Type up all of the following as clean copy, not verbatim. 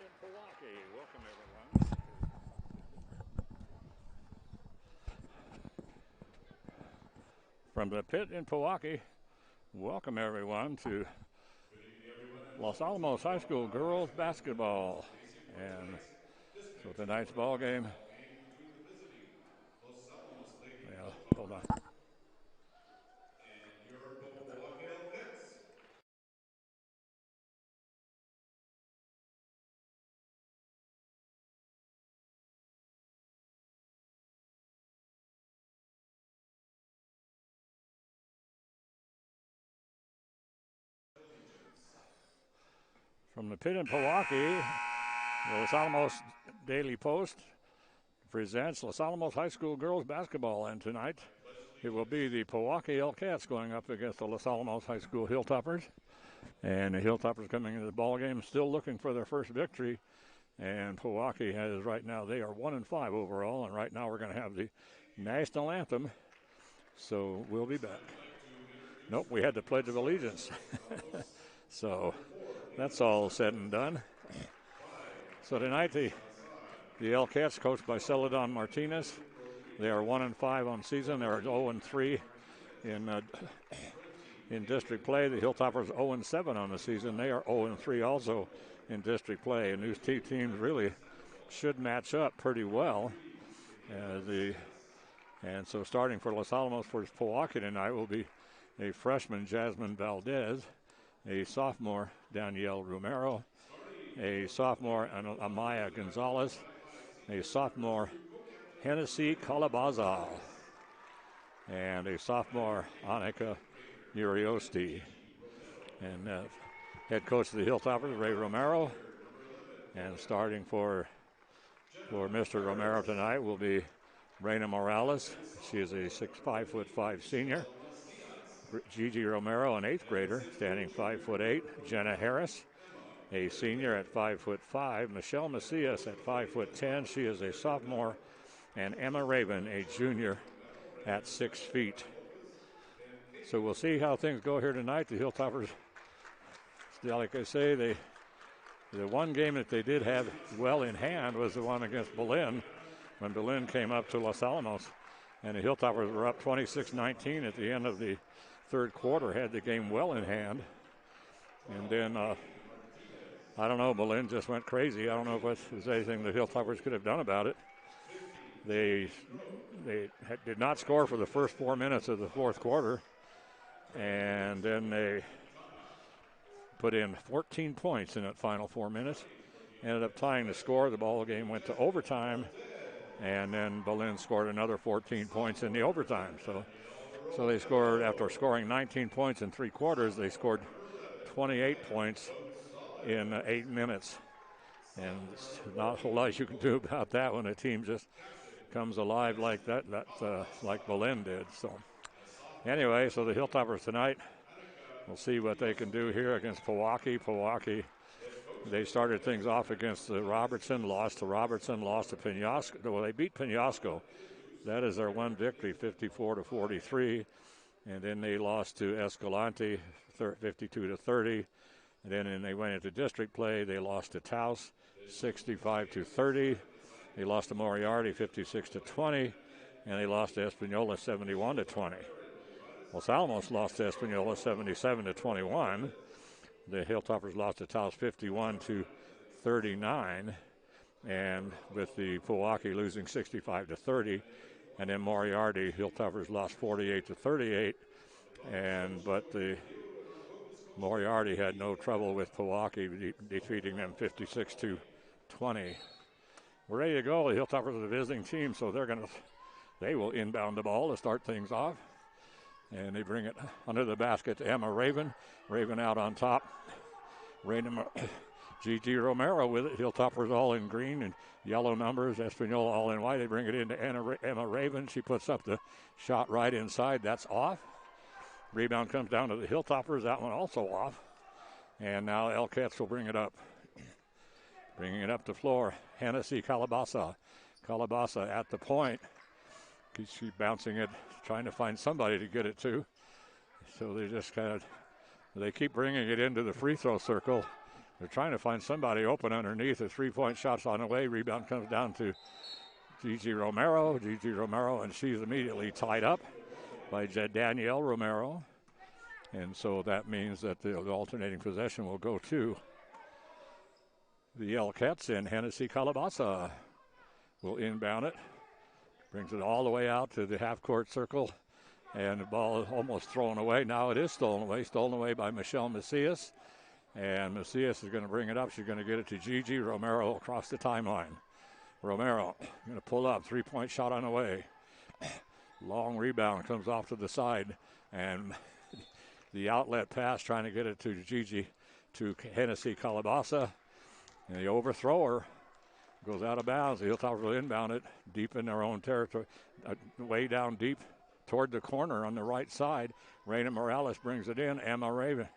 in Pojoaque. Welcome, everyone. From the pit in Pojoaque, welcome, everyone, to Los Alamos High School girls basketball. And so tonight's ball game. Yeah, hold on. From the pit in Pojoaque, the Los Alamos Daily Post presents Los Alamos High School girls basketball. And tonight it will be the Pojoaque Hellcats going up against the Los Alamos High School Hilltoppers. And the Hilltoppers coming into the ball game still looking for their first victory. And Pojoaque has right now, they are 1-5 overall. And right now we're going to have the national anthem. So we'll be back. Nope, we had the Pledge of Allegiance. So that's all said and done. So tonight the Hellcats, coached by Celadon Martinez, they are 1-5 on season. They are 0-3 in district play. The Hilltoppers 0-7 on the season. They are 0-3 also in district play. And these two teams really should match up pretty well. And so starting for Los Alamos for Pojoaque tonight will be a freshman, Jasmine Valdez, a sophomore, Danielle Romero, a sophomore, Amaya Gonzalez, a sophomore, Hennessy Calabazal, and a sophomore, Annika Uriosti. And head coach of the Hilltoppers, Ray Romero. And starting for Mr. Romero tonight will be Reina Morales. She is a 5'5" senior. Gigi Romero, an 8th grader, standing 5'8". Jenna Harris, a senior at 5'5". Michelle Macias at 5'10". She is a sophomore. And Emma Raven, a junior, at 6 feet. So we'll see how things go here tonight. The Hilltoppers, like I say, the one game that they did have well in hand was the one against Berlin, when Berlin came up to Los Alamos. And the Hilltoppers were up 26-19 at the end of the third quarter, had the game well in hand. And then, I don't know, Berlin just went crazy. I don't know if there's anything the Hilltoppers could have done about it. They did not score for the first 4 minutes of the fourth quarter. And then they put in 14 points in that final 4 minutes. Ended up tying the score. The ball game went to overtime. And then Berlin scored another 14 points in the overtime. So they scored, after scoring 19 points in 3 quarters, they scored 28 points in 8 minutes. And there's not a whole lot you can do about that when a team just comes alive like that, like Berlin did. So anyway, so the Hilltoppers tonight, we'll see what they can do here against Pojoaque. Pojoaque, they started things off against the Robertson, lost to Penasco. Well, they beat Penasco. That is their one victory, 54-43. And then they lost to Escalante, 52-30. And then they went into district play. They lost to Taos, 65-30. They lost to Moriarty, 56-20. And they lost to Espanola, 71-20. Los Alamos lost to Espanola, 77-21. The Hilltoppers lost to Taos, 51-39. And with the Pojoaque losing 65-30. And then Moriarty, Hilltoppers lost 48-38. But the Moriarty had no trouble with Pojoaque defeating them 56-20. We're ready to go. The Hilltoppers are the visiting team, so they will inbound the ball to start things off. And they bring it under the basket to Emma Raven. Raven out on top. Gigi Romero with it. Hilltoppers all in green and yellow numbers. Espanola all in white. They bring it into Emma Raven. She puts up the shot right inside. That's off. Rebound comes down to the Hilltoppers. That one also off. And now Hellcats will bring it up. Bringing it up the floor. Hennessy Calabasa. Calabasa at the point. She's bouncing it, trying to find somebody to get it to. So they just they keep bringing it into the free throw circle. They're trying to find somebody open underneath. A three-point shot's on the way. Rebound comes down to Gigi Romero. Gigi Romero, and she's immediately tied up by Danielle Romero. And so that means that the alternating possession will go to the Elkettes, and Hennessy Calabasa will inbound it. Brings it all the way out to the half-court circle, and the ball is almost thrown away. Now it is stolen away by Michelle Macias. And Macias is going to bring it up. She's going to get it to Gigi Romero across the timeline. Romero going to pull up, three-point shot on the way. Long rebound comes off to the side, and the outlet pass trying to get it to Gigi, to Hennessy Calabasa. And the overthrower goes out of bounds. The Hilltoppers will inbound it deep in their own territory, way down deep toward the corner on the right side. Reina Morales brings it in. Emma Raven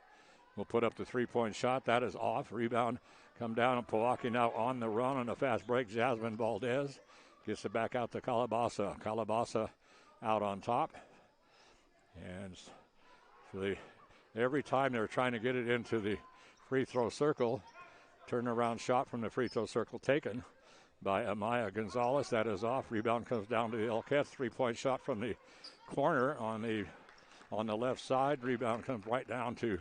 will put up the three-point shot. That is off. Rebound come down, and Pojoaque now on the run on a fast break. Jasmine Valdez gets it back out to Calabasa. Calabasa out on top. And so every time they're trying to get it into the free throw circle, turnaround shot from the free throw circle taken by Amaya Gonzalez. That is off. Rebound comes down to the Elkettes. Three-point shot from the corner on the left side. Rebound comes right down to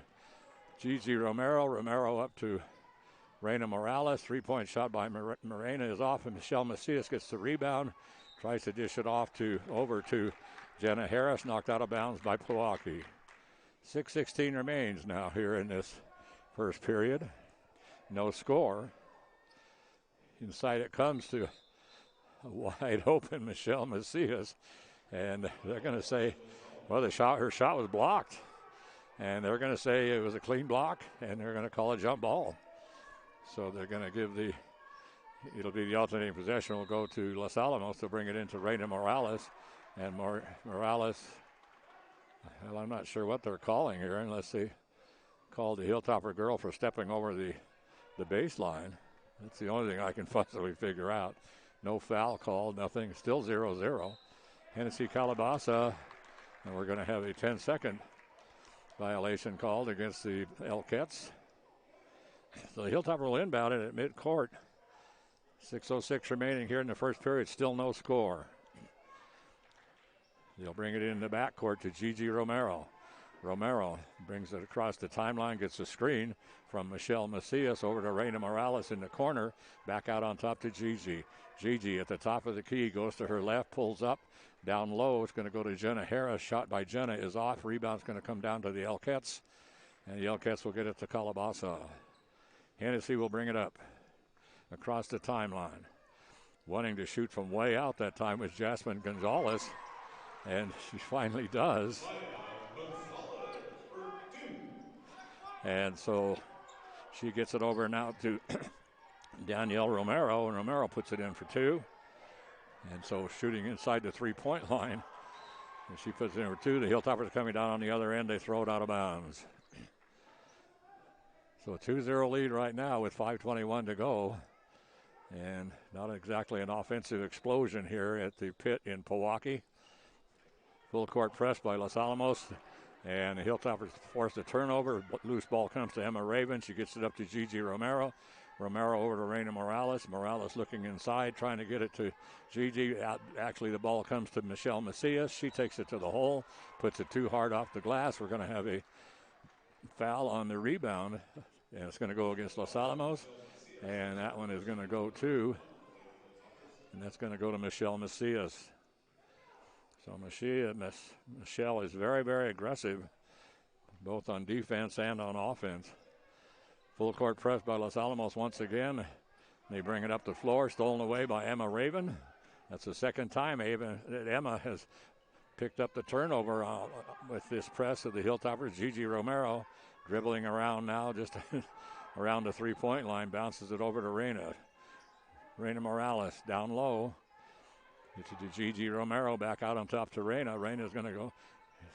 Gigi Romero. Romero up to Reina Morales. Three-point shot by Morena is off, and Michelle Macias gets the rebound. Tries to dish it off over to Jenna Harris. Knocked out of bounds by Pojoaque. 6:16 remains now here in this first period. No score. Inside it comes to a wide open Michelle Macias. And they're going to say, well, her shot was blocked. And they're going to say it was a clean block, and they're going to call a jump ball. So they're going to give it'll be the alternating possession will go to Los Alamos to bring it into Reina Morales. And Morales, well, I'm not sure what they're calling here unless they called the Hilltopper girl for stepping over the baseline. That's the only thing I can fussily figure out. No foul called, nothing. Still 0-0. Hennessy Calabasa, and we're going to have a 10-second violation called against the Elkettes. So the Hilltopper will inbound it at midcourt. 6:06 remaining here in the first period. Still no score. They'll bring it in the backcourt to Gigi Romero. Romero brings it across the timeline, gets a screen from Michelle Macias over to Reina Morales in the corner. Back out on top to Gigi. Gigi at the top of the key, goes to her left, pulls up. Down low, it's going to go to Jenna Harris. Shot by Jenna is off. Rebound's going to come down to the Elkettes. And the Elkettes will get it to Calabasa. Hennessy will bring it up across the timeline. Wanting to shoot from way out that time was Jasmine Gonzalez. And she finally does. And so she gets it over now to Danielle Romero, and Romero puts it in for two. And so shooting inside the three-point line, and she puts it in for two. The Hilltoppers coming down on the other end. They throw it out of bounds. So a 2-0 lead right now with 5:21 to go. And not exactly an offensive explosion here at the pit in Pojoaque. Full court press by Los Alamos. And the Hilltoppers force a turnover. Loose ball comes to Emma Raven. She gets it up to Gigi Romero. Romero over to Reina Morales. Morales looking inside, trying to get it to Gigi. Actually, the ball comes to Michelle Macias. She takes it to the hole, puts it too hard off the glass. We're going to have a foul on the rebound, and it's going to go against Los Alamos. And that one is going to go to, and that's going to go to Michelle Macias. So Michelle is very, very aggressive, both on defense and on offense. Full court press by Los Alamos once again. They bring it up the floor, stolen away by Emma Raven. That's the second time Emma has picked up the turnover with this press of the Hilltoppers. Gigi Romero dribbling around now, just around the three-point line, bounces it over to Reina. Reina Morales down low. It's to Gigi Romero, back out on top to Reina. Reina's going to go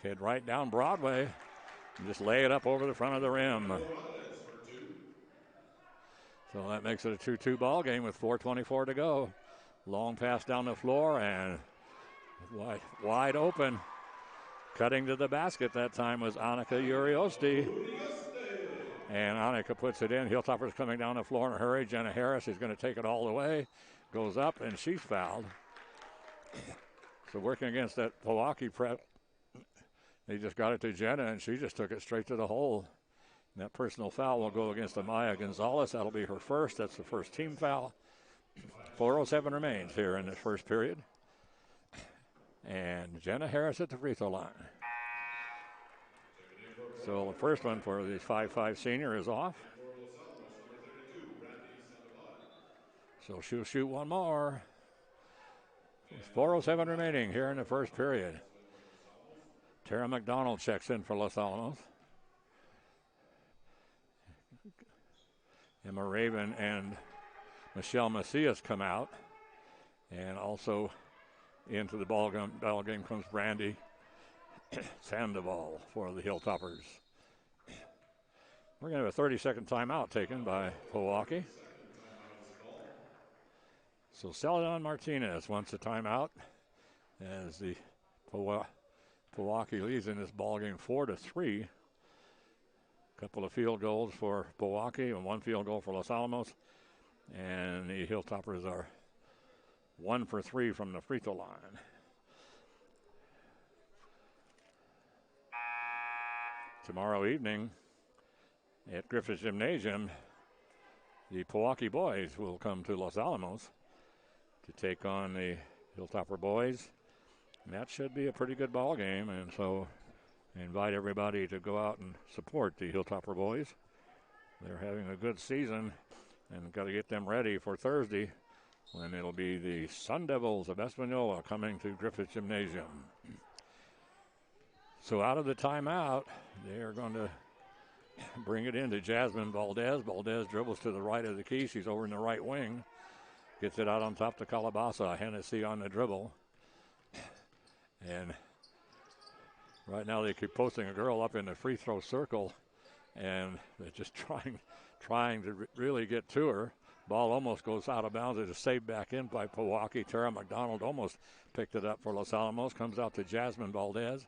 head right down Broadway and just lay it up over the front of the rim. So that makes it a 2-2 ball game with 4:24 to go. Long pass down the floor and wide open. Cutting to the basket that time was Annika Uriosti. And Annika puts it in. Hilltopper's coming down the floor in a hurry. Jenna Harris is going to take it all the way. Goes up, and she's fouled. So working against that Pojoaque prep, they just got it to Jenna, and she just took it straight to the hole. And that personal foul will go against Amaya Gonzalez. That'll be her first. That's the first team foul. 4:07 remains here in this first period. And Jenna Harris at the free throw line. So the first one for the 5'5 senior is off. So she'll shoot one more. 4:07 remaining here in the first period. Tara McDonald checks in for Los Alamos. Emma Raven and Michelle Macias come out. And also into the ball game comes Brandy Sandoval for the Hilltoppers. We're going to have a 30-second timeout taken by Pojoaque. So Celadon Martinez wants a timeout as the Pojoaque leads in this ball game 4-3. A couple of field goals for Pojoaque and one field goal for Los Alamos. And the Hilltoppers are 1 for 3 from the free throw line. Tomorrow evening at Griffith Gymnasium, the Pojoaque boys will come to Los Alamos to take on the Hilltopper boys. And that should be a pretty good ball game, and so I invite everybody to go out and support the Hilltopper boys. They're having a good season, and got to get them ready for Thursday when it'll be the Sun Devils of Espanola coming to Griffith Gymnasium. So out of the timeout, they are going to bring it into Jasmine Valdez. Valdez dribbles to the right of the key. She's over in the right wing. Gets it out on top to Calabasa. Hennessy on the dribble. And right now they keep posting a girl up in the free throw circle. And they're just trying to really get to her. Ball almost goes out of bounds. It is saved back in by Pojoaque. Tara McDonald almost picked it up for Los Alamos. Comes out to Jasmine Valdez.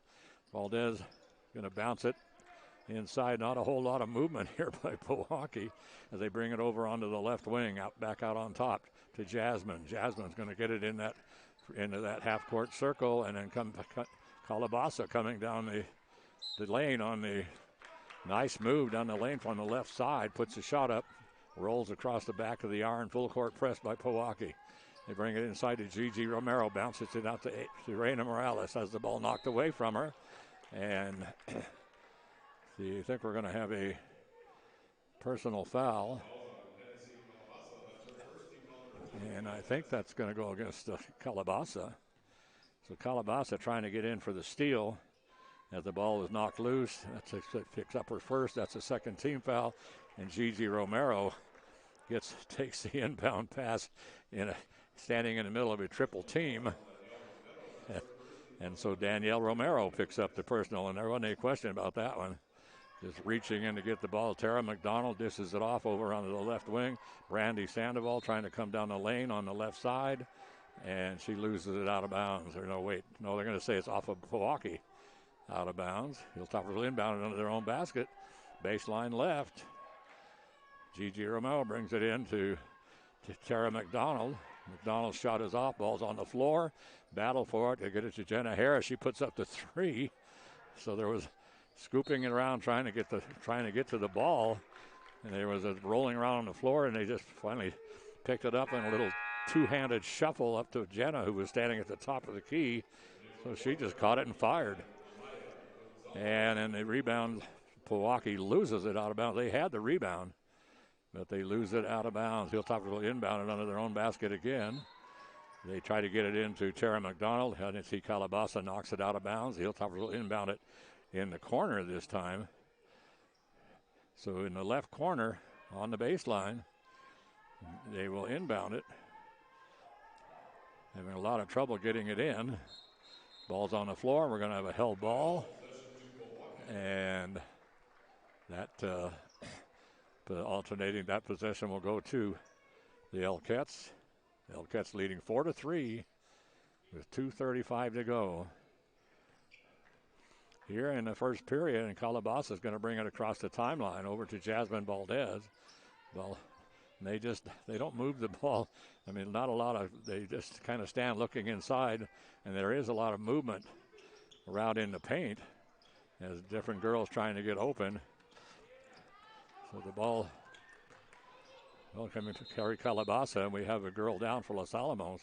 Valdez going to bounce it inside. Not a whole lot of movement here by Pojoaque as they bring it over onto the left wing, back out on top to Jasmine. Jasmine's going to get it into that half-court circle, and then Calabasa coming down the lane on the nice move down the lane from the left side, puts a shot up, rolls across the back of the iron, full court press by Pojoaque. They bring it inside to Gigi Romero, bounces it out to Reina Morales, has the ball knocked away from her. And I think we're going to have a personal foul. And I think that's going to go against Calabasa. So Calabasa trying to get in for the steal as the ball is knocked loose. Picks up her first. That's a second team foul. And Gigi Romero takes the inbound pass standing in the middle of a triple team. And so Danielle Romero picks up the personal, and there wasn't any question about that one. Just reaching in to get the ball. Tara McDonald dishes it off over onto the left wing. Brandy Sandoval trying to come down the lane on the left side, and she loses it out of bounds. They're going to say it's off of Pojoaque out of bounds. Hilltoppers will inbound it under their own basket. Baseline left. Gigi Romero brings it in to Tara McDonald. McDonald's shot is off. Ball's on the floor. Battle for it. They get it to Jenna Harris. She puts up the three. So there was scooping it around, trying to get to the ball, and there was a rolling around on the floor, and they just finally picked it up in a little two-handed shuffle up to Jenna, who was standing at the top of the key. So she just caught it and fired. And in the rebound, Pojoaque loses it out of bounds. They had the rebound, but they lose it out of bounds. Hilltoppers will inbound it under their own basket again. They try to get it into Tara McDonald. Hennessy Calabasa knocks it out of bounds. The Hilltoppers will inbound it in the corner this time. So in the left corner on the baseline, they will inbound it. Having a lot of trouble getting it in. Ball's on the floor. We're going to have a held ball. And that alternating that possession will go to the Elkettes. The Elkettes leading 4-3 with 2:35 to go here in the first period, and Calabasa is going to bring it across the timeline over to Jasmine Valdez. Well, they don't move the ball. I mean, not a lot of, they just kind of stand looking inside, and there is a lot of movement around in the paint as different girls trying to get open. So the ball will come to carry Calabasa, and we have a girl down for Los Alamos.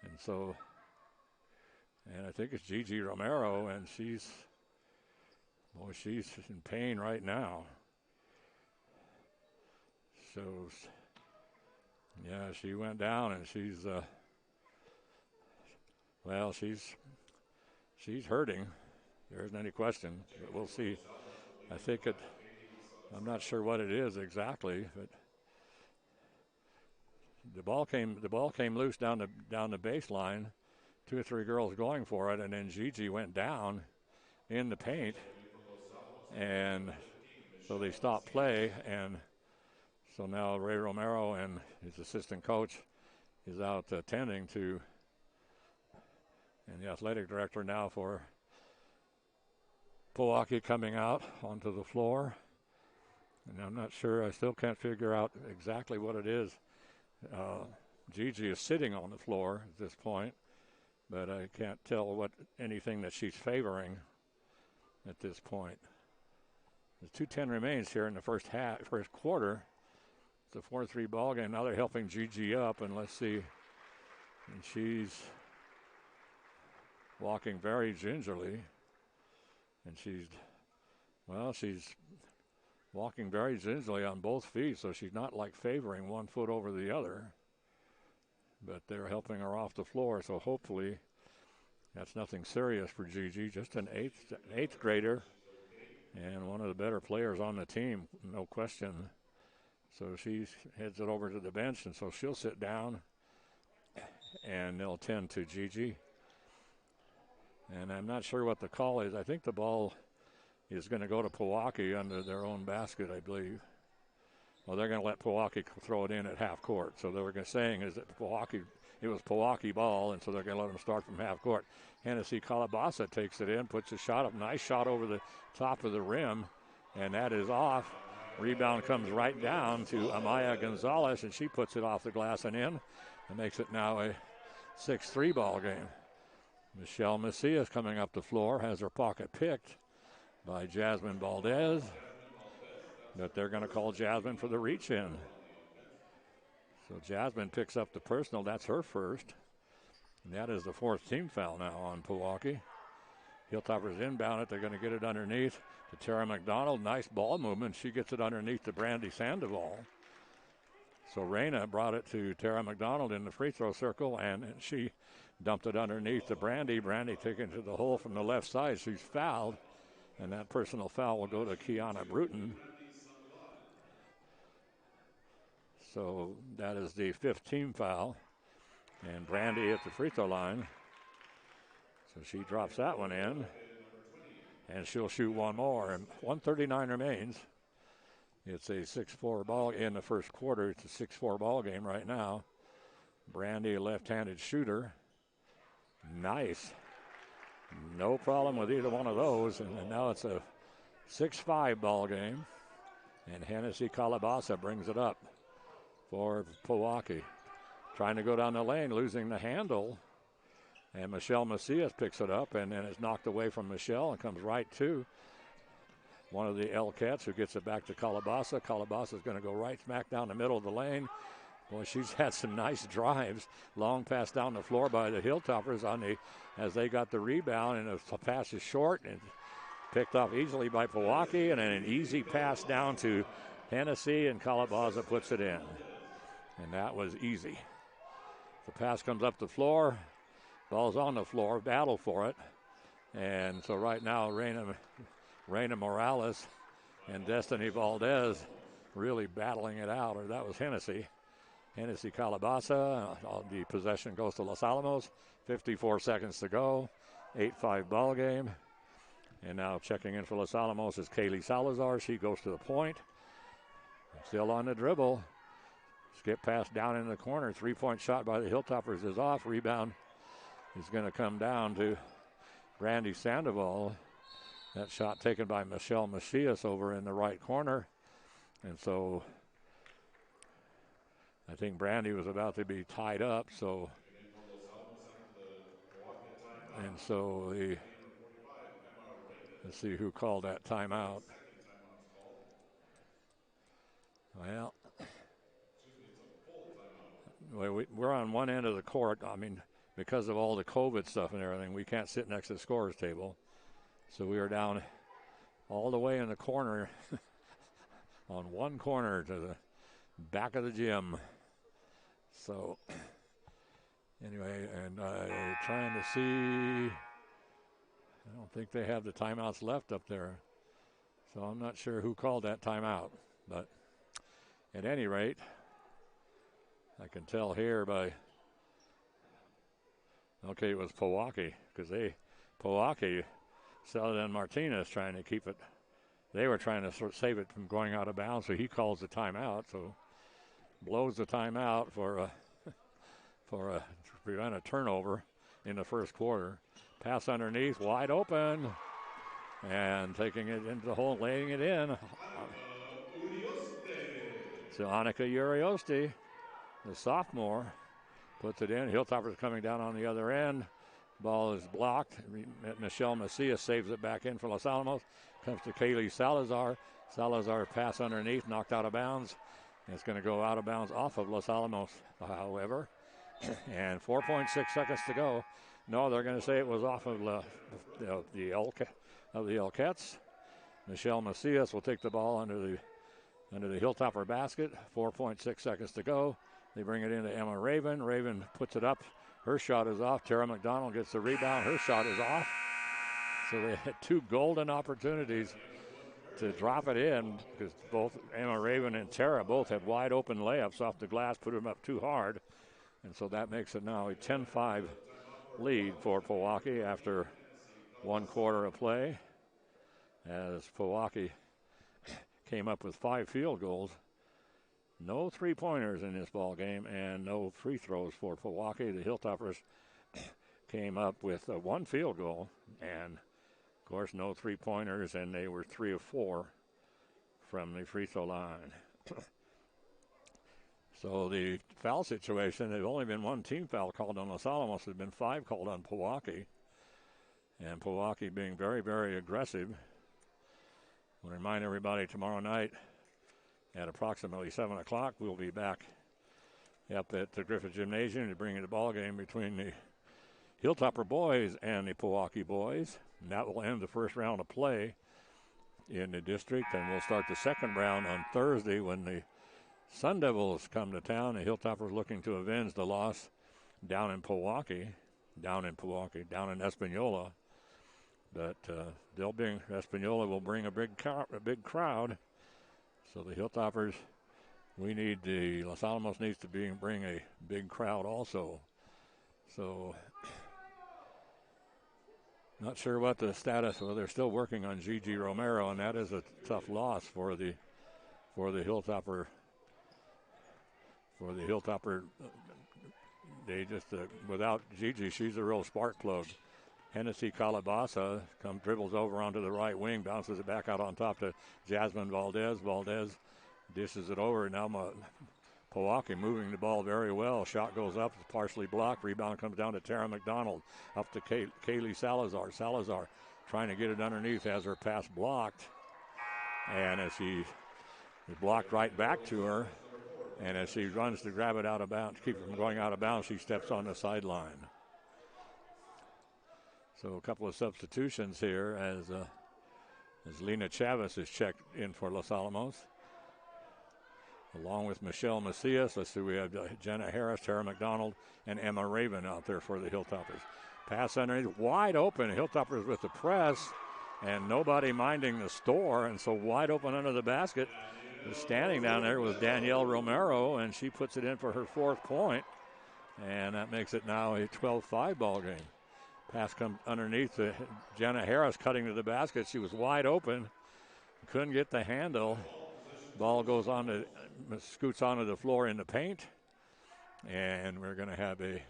And so, and I think it's Gigi Romero, and she's in pain right now. So, yeah, she went down, and she's hurting. There isn't any question, but we'll see. I think I'm not sure what it is exactly, but the ball came loose down the baseline. 2 or 3 girls going for it, and then Gigi went down in the paint, and so they stopped play, and so now Ray Romero and his assistant coach is out tending to, and the athletic director now for Pojoaque coming out onto the floor. And I'm not sure, I still can't figure out exactly what it is. Gigi is sitting on the floor at this point, but I can't tell anything that she's favoring at this point. The 2:10 remains here in the first quarter. It's a 4-3 ball game. Now they're helping Gigi up, and let's see. And she's walking very gingerly, and she's walking very gingerly on both feet, so she's not like favoring one foot over the other. But they're helping her off the floor, so hopefully that's nothing serious for Gigi. Just an eighth grader and one of the better players on the team, no question. So she heads it over to the bench, and so she'll sit down, and they'll tend to Gigi. And I'm not sure what the call is. I think the ball is going to go to Pojoaque under their own basket, I believe. Well, they're going to let Pojoaque throw it in at half court. So they were saying is that it was Pojoaque ball, and so they're going to let them start from half court. Hennessy Calabasa takes it in, puts a shot up, nice shot over the top of the rim, and that is off. Rebound comes right down to Amaya Gonzalez, and she puts it off the glass and in, and makes it now a 6-3 ball game. Michelle Macias coming up the floor, has her pocket picked by Jasmine Valdez, but they're going to call Jasmine for the reach in. So Jasmine picks up the personal. That's her first. And that is the 4th team foul now on Pojoaque. Hilltoppers inbound it. They're going to get it underneath to Tara McDonald. Nice ball movement. She gets it underneath to Brandy Sandoval. So Reyna brought it to Tara McDonald in the free throw circle, and she dumped it underneath to Brandy. Brandy taking it to the hole from the left side. She's fouled, and that personal foul will go to Kiana Bruton. So that is the 5th team foul. And Brandy at the free throw line. So she drops that one in. And she'll shoot one more. And 1:39 remains. It's a 6-4 ball in the first quarter. It's a 6-4 ball game right now. Brandy, a left-handed shooter. Nice. No problem with either one of those. And now it's a 6-5 ball game. And Hennessy Calabasa brings it up for Pojoaque. Trying to go down the lane, losing the handle. And Michelle Macias picks it up, and then it's knocked away from Michelle and comes right to one of the Elkettes who gets it back to Calabasa. Calabasa is going to go right smack down the middle of the lane. Boy, she's had some nice drives. Long pass down the floor by the Hilltoppers as they got the rebound, and the pass is short and picked off easily by Pojoaque, and then an easy pass down to Hennessy, and Calabasa puts it in. And that was easy. The pass comes up the floor. Ball's on the floor. Battle for it. And so right now, Reyna Morales and Destiny Valdez really battling it out. Or that was Hennessy. Hennessy Calabasa. The possession goes to Los Alamos. 54 seconds to go. 8-5 ball game. And now checking in for Los Alamos is Kaylee Salazar. She goes to the point. Still on the dribble. Skip pass down in the corner. 3-point shot by the Hilltoppers is off. Rebound is going to come down to Brandy Sandoval. That shot taken by Michelle Macias over in the right corner. And so I think Brandy was about to be tied up. So let's see who called that timeout. Well, we're on one end of the court. I mean, because of all the COVID stuff and everything, we can't sit next to the scorer's table. So we are down all the way in the corner on one corner to the back of the gym. So anyway, and we're trying to see. I don't think they have the timeouts left up there. So I'm not sure who called that timeout. But at any rate, I can tell here by, okay, it was Pojoaque, because Pojoaque, Celadon and Martinez trying to keep it. They were trying to sort of save it from going out of bounds, so he calls the timeout. So blows the timeout to prevent a turnover in the first quarter. Pass underneath, wide open, and taking it into the hole, laying it in. So Annika Urioste, the sophomore, puts it in. Hilltoppers coming down on the other end. Ball is blocked. Michelle Macias saves it back in for Los Alamos. Comes to Kaylee Salazar. Salazar pass underneath, knocked out of bounds. It's going to go out of bounds off of Los Alamos, however. And 4.6 seconds to go. No, they're going to say it was off of the Elkettes. Michelle Macias will take the ball under the Hilltopper basket. 4.6 seconds to go. They bring it into Emma Raven. Raven puts it up. Her shot is off. Tara McDonald gets the rebound. Her shot is off. So they had two golden opportunities to drop it in, because both Emma Raven and Tara both had wide open layups off the glass, put them up too hard. And so that makes it now a 10-5 lead for Pojoaque after one quarter of play, as Pojoaque came up with 5 field goals. No three-pointers in this ball game and no free throws for Pojoaque. The Hilltoppers came up with 1 field goal and, of course, no three-pointers, and they were 3 of 4 from the free throw line. So the foul situation, there's only been 1 team foul called on Los Alamos. There's been 5 called on Pojoaque. And Pojoaque being very, very aggressive. I'll remind everybody tomorrow night at approximately 7 o'clock, we'll be back up at the Griffith Gymnasium to bring in the ball game between the Hilltopper boys and the Pojoaque boys. And that will end the first round of play in the district. And we'll start the second round on Thursday when the Sun Devils come to town. The Hilltoppers looking to avenge the loss down in Espanola. But Espanola will bring a big crowd. So the Hilltoppers, Los Alamos needs to bring a big crowd also. So not sure what the status. Well, they're still working on Gigi Romero, and that is a tough loss for the Hilltopper. For the Hilltopper, they just without Gigi, she's a real spark plug. Hennessy Calabasa dribbles over onto the right wing, bounces it back out on top to Jasmine Valdez. Valdez dishes it over. Now Pojoaque moving the ball very well. Shot goes up, it's partially blocked. Rebound comes down to Tara McDonald. Up to Kaylee Salazar. Salazar trying to get it underneath, has her pass blocked. And as she is blocked right back to her, and as she runs to grab it out of bounds, keep it from going out of bounds, she steps on the sideline. So a couple of substitutions here as Lena Chavez is checked in for Los Alamos. Along with Michelle Macias, let's see, we have Jenna Harris, Tara McDonald, and Emma Raven out there for the Hilltoppers. Pass underneath, wide open. Hilltoppers with the press, and nobody minding the store, and so wide open under the basket. Standing down there was Danielle Romero, and she puts it in for her 4th point, and that makes it now a 12-5 ball game. Pass comes underneath to Jenna Harris, cutting to the basket. She was wide open, couldn't get the handle. Ball goes scoots onto the floor in the paint, and we're going to have a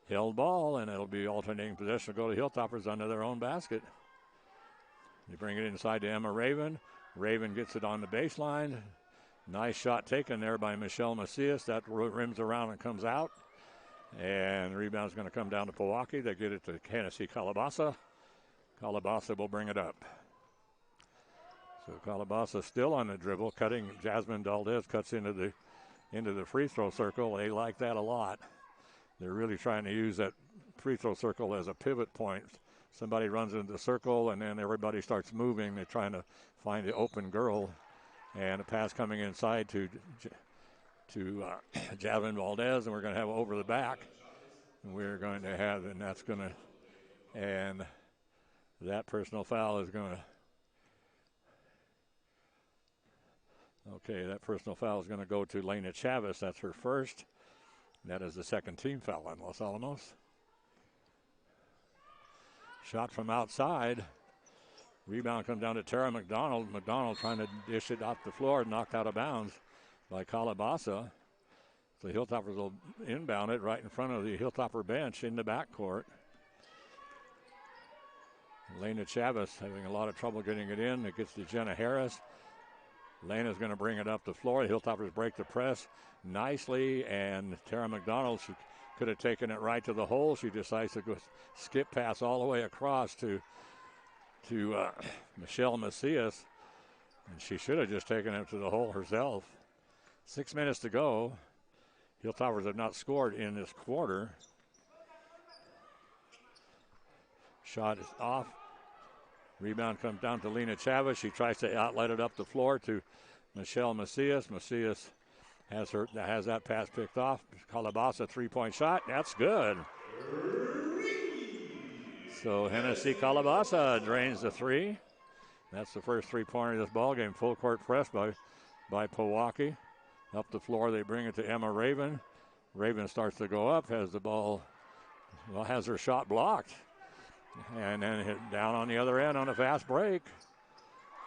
held ball, and it'll be alternating possession to go to Hilltoppers under their own basket. They bring it inside to Emma Raven. Raven gets it on the baseline. Nice shot taken there by Michelle Macias. That rims around and comes out. And the rebound's going to come down to Pojoaque. They get it to Hennessy Calabasa. Calabasa will bring it up. So Calabasa still on the dribble, cutting. Jasmine Valdez cuts into the free throw circle. They like that a lot. They're really trying to use that free throw circle as a pivot point. Somebody runs into the circle, and then everybody starts moving. They're trying to find the open girl. And a pass coming inside to Jasmine Valdez, and we're going to have over the back. And we're going to have, and that's going to, and that personal foul is going to, okay, that personal foul is going to go to Lena Chavez. That's her first. That is the second team foul on Los Alamos. Shot from outside. Rebound comes down to Tara McDonald. McDonald trying to dish it off the floor, knocked out of bounds by Calabasa. The Hilltoppers will inbound it right in front of the Hilltopper bench in the backcourt. Lena Chavez having a lot of trouble getting it in. It gets to Jenna Harris. Lena's going to bring it up the floor. The Hilltoppers break the press nicely, and Tara McDonald, she could have taken it right to the hole. She decides to go skip pass all the way across to Michelle Macias, and she should have just taken it to the hole herself. 6 minutes to go. Hilltoppers have not scored in this quarter. Shot is off. Rebound comes down to Lena Chavez. She tries to outlet it up the floor to Michelle Macias. Macias has that pass picked off. Calabasa three-point shot. That's good. So Hennessy Calabasa drains the three. That's the first three-pointer of this ballgame. Full court press by Pojoaque. Up the floor, they bring it to Emma Raven. Raven starts to go up, has the ball, has her shot blocked. And then hit down on the other end on a fast break.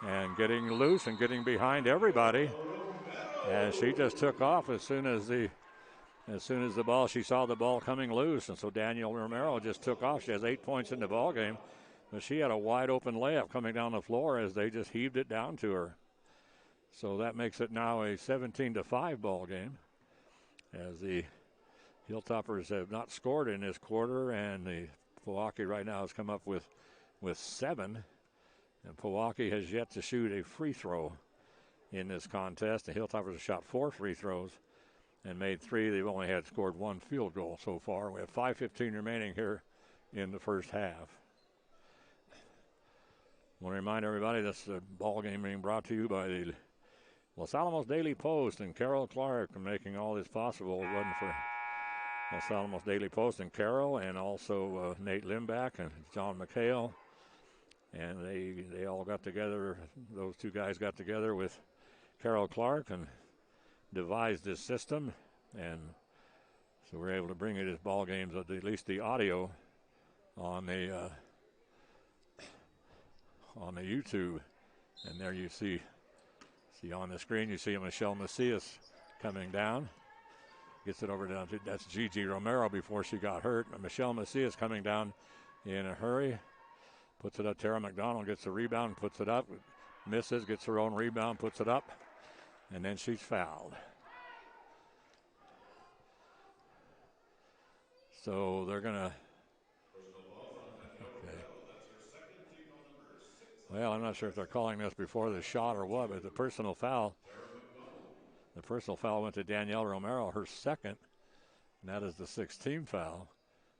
And getting loose and getting behind everybody. And she just took off as soon as the ball, she saw the ball coming loose. And so Danielle Romero just took off. She has 8 points in the ball game. But she had a wide open layup coming down the floor as they just heaved it down to her. So that makes it now a 17-5 ball game. As the Hilltoppers have not scored in this quarter, and the Pojoaque right now has come up with 7. And Pojoaque has yet to shoot a free throw in this contest. The Hilltoppers have shot 4 free throws and made 3. They've only had scored 1 field goal so far. We have 5:15 remaining here in the first half. I want to remind everybody this ball game being brought to you by the Los Alamos Daily Post and Carol Clark for making all this possible. It wasn't for Los Alamos Daily Post and Carol, and also Nate Limback and John McHale. And they all got together, those two guys got together with Carol Clark and devised this system. And so we're able to bring you this ball games, at least the audio, on the YouTube. And there you see on the screen, you see Michelle Macias coming down. Gets it over down to, that's Gigi Romero before she got hurt. Michelle Macias coming down in a hurry. Puts it up. Tara McDonald gets the rebound, puts it up. Misses, gets her own rebound, puts it up. And then she's fouled. So they're going to. Okay. Well, I'm not sure if they're calling this before the shot or what, but the personal foul. The personal foul went to Danielle Romero, her second, and that is the 6th team foul.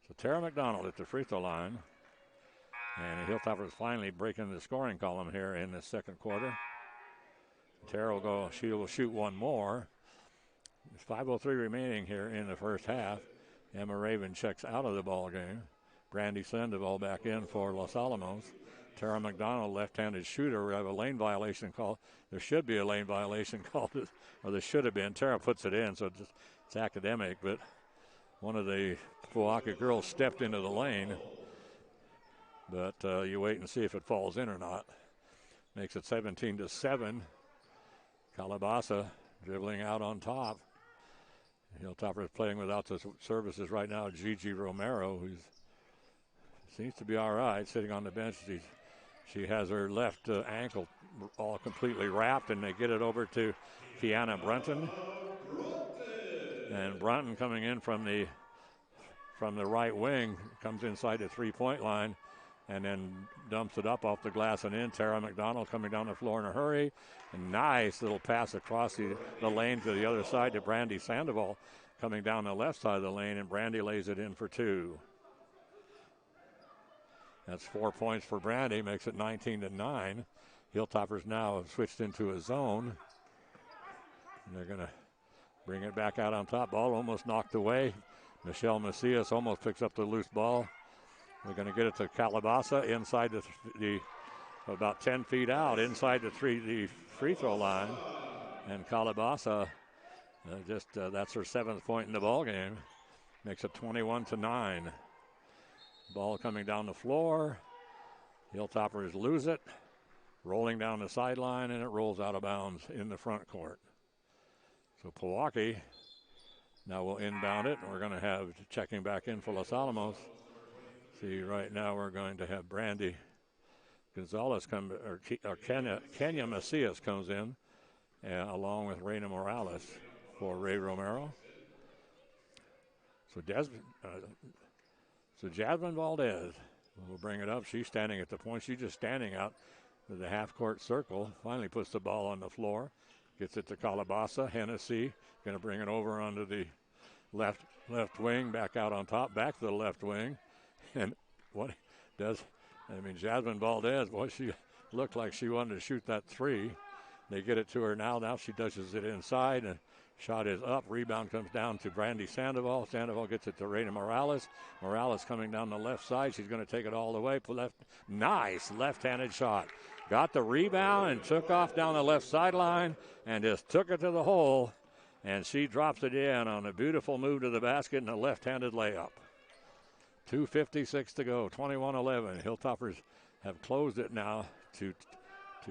So Tara McDonald at the free throw line. And the Hilltoppers finally breaking the scoring column here in the second quarter. Tara will go, she will shoot one more. There's 5:03 remaining here in the first half. Emma Raven checks out of the ball game. Brandy Sandoval back in for Los Alamos. Tara McDonald, left-handed shooter. We have a lane violation call. There should be a lane violation called, or there should have been. Tara puts it in, so it's academic, but one of the Pojoaque girls stepped into the lane. But you wait and see if it falls in or not. Makes it 17-7. Calabasa dribbling out on top. Hilltoppers playing without the services right now. Gigi Romero, who seems to be all right, sitting on the bench. She has her left ankle all completely wrapped, and they get it over to Kiana Brunton. And Brunton coming in from the right wing, comes inside the three-point line and then dumps it up off the glass and in. Tara McDonald coming down the floor in a hurry. A nice little pass across the lane to the other side to Brandy Sandoval coming down the left side of the lane, and Brandy lays it in for 2. That's 4 points for Brandy, makes it 19-9. Hilltoppers now have switched into a zone. And they're going to bring it back out on top. Ball almost knocked away. Michelle Macias almost picks up the loose ball. They're going to get it to Calabasa inside the about 10 feet out, inside the free throw line. And Calabasa, that's her 7th point in the ball game. Makes it 21-9. Ball coming down the floor. Hilltoppers lose it. Rolling down the sideline, and it rolls out of bounds in the front court. So Pojoaque now will inbound it. We're going to have checking back in for Los Alamos. See, right now we're going to have Brandy Gonzalez come, or Kenya Macias comes in, along with Reina Morales for Ray Romero. So Jasmine Valdez will bring it up. She's standing at the point. She's just standing out to the half-court circle. Finally puts the ball on the floor. Gets it to Calabasa. Hennessy going to bring it over onto the left wing, back out on top, back to the left wing. And what does, Jasmine Valdez, boy, she looked like she wanted to shoot that 3. They get it to her now. Now she dishes it inside, and shot is up. Rebound comes down to Brandy Sandoval. Sandoval gets it to Reina Morales. Morales coming down the left side. She's going to take it all the way. Nice left-handed shot. Got the rebound and took off down the left sideline and just took it to the hole. And she drops it in on a beautiful move to the basket and a left-handed layup. 2:56 to go, 21-11. Hilltoppers have closed it now to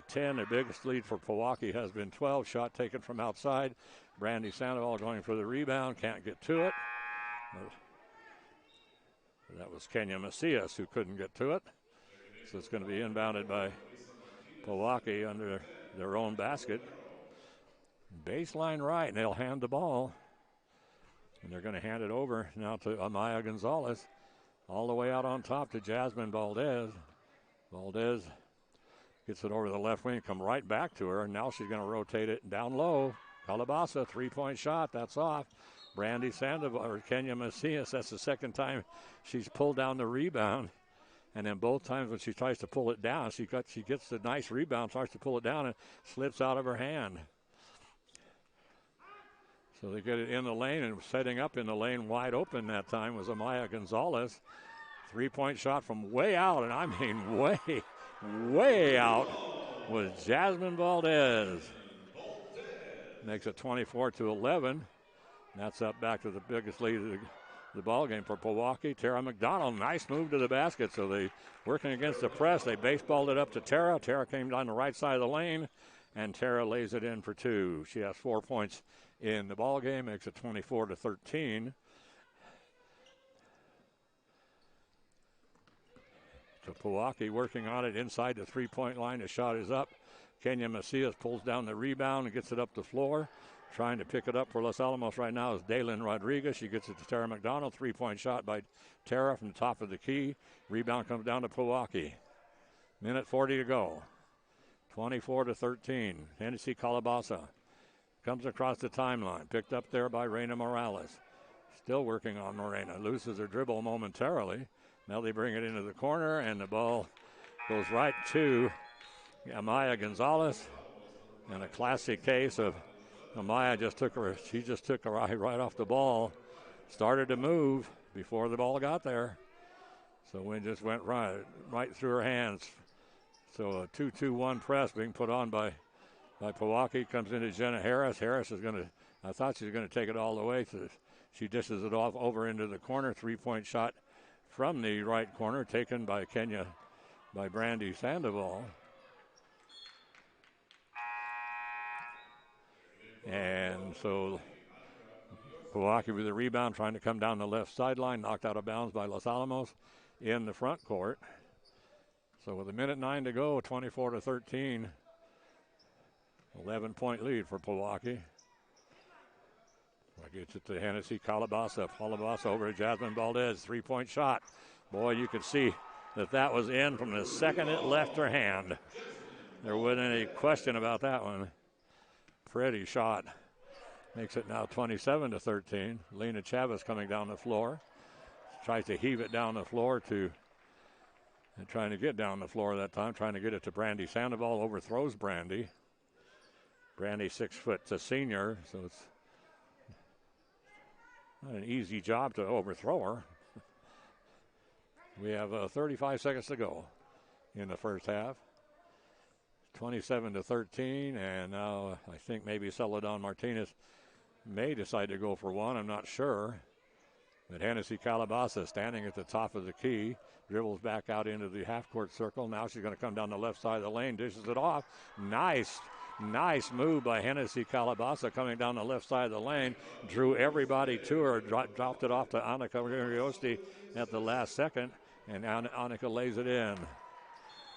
10. The biggest lead for Pojoaque has been 12. Shot taken from outside. Brandy Sandoval going for the rebound. Can't get to it. That was Kenya Macias who couldn't get to it. So it's going to be inbounded by Pojoaque under their own basket. Baseline right, and they'll hand the ball. And they're going to hand it over now to Amaya Gonzalez. All the way out on top to Jasmine Valdez. Valdez gets it over the left wing, come right back to her, and now she's going to rotate it down low. Calabasa, 3-point shot, that's off. Brandy Sandoval, or Kenya Macias, that's the second time she's pulled down the rebound. And then both times when she tries to pull it down, she gets the nice rebound, tries to pull it down, and slips out of her hand. So they get it in the lane, and setting up in the lane wide open that time was Amaya Gonzalez. 3-point shot from way out, and I mean way out, was Jasmine Valdez. Makes it 24-11. That's up back to the biggest lead of the ball game for Pojoaque. Tara McDonald, nice move to the basket. So they working against the press. They baseballed it up to Tara. Tara came down the right side of the lane, and Tara lays it in for 2. She has 4 points in the ball game. Makes it 24-13. So Pojoaque working on it inside the 3-point line. The shot is up. Kenya Macias pulls down the rebound and gets it up the floor. Trying to pick it up for Los Alamos right now is Daylin Rodriguez. She gets it to Tara McDonald. 3-point shot by Tara from the top of the key. Rebound comes down to Pojoaque. Minute 40 to go. 24-13. Hennessy Calabasa comes across the timeline. Picked up there by Reina Morales. Still working on Morena. Loses her dribble momentarily. Now they bring it into the corner, and the ball goes right to Amaya Gonzalez. And a classic case of Amaya just took her right off the ball. Started to move before the ball got there. So wind just went right through her hands. So a 2-2-1 press being put on by Pojoaque. Comes into Jenna Harris. Harris is going to, I thought she was going to take it all the way. So she dishes it off over into the corner. 3-point shot from the right corner taken by Brandy Sandoval. And so Pojoaque with the rebound, trying to come down the left sideline, knocked out of bounds by Los Alamos in the front court. So with 1:09 to go, 24-13, 11-point lead for Pojoaque. That gets it to Hennessy Calabasa. Calabasa over to Jasmine Valdez. 3-point shot. Boy, you could see that was in from the second it left her hand. There wasn't any question about that one. Pretty shot. Makes it now 27-13. Lena Chavez coming down the floor. Tries to heave it down the floor and trying to get down the floor that time. Trying to get it to Brandy Sandoval. Overthrows Brandy. Brandy 6 foot, a senior, so it's not an easy job to overthrow her. We have 35 seconds to go in the first half. 27-13, and now I think maybe Celadon Martinez may decide to go for one. I'm not sure. But Hennessy Calabasa standing at the top of the key, dribbles back out into the half-court circle. Now she's going to come down the left side of the lane, dishes it off. Nice move by Hennessy Calabasa coming down the left side of the lane. Drew everybody to her, dropped it off to Annika Riosti at the last second, and Annika lays it in.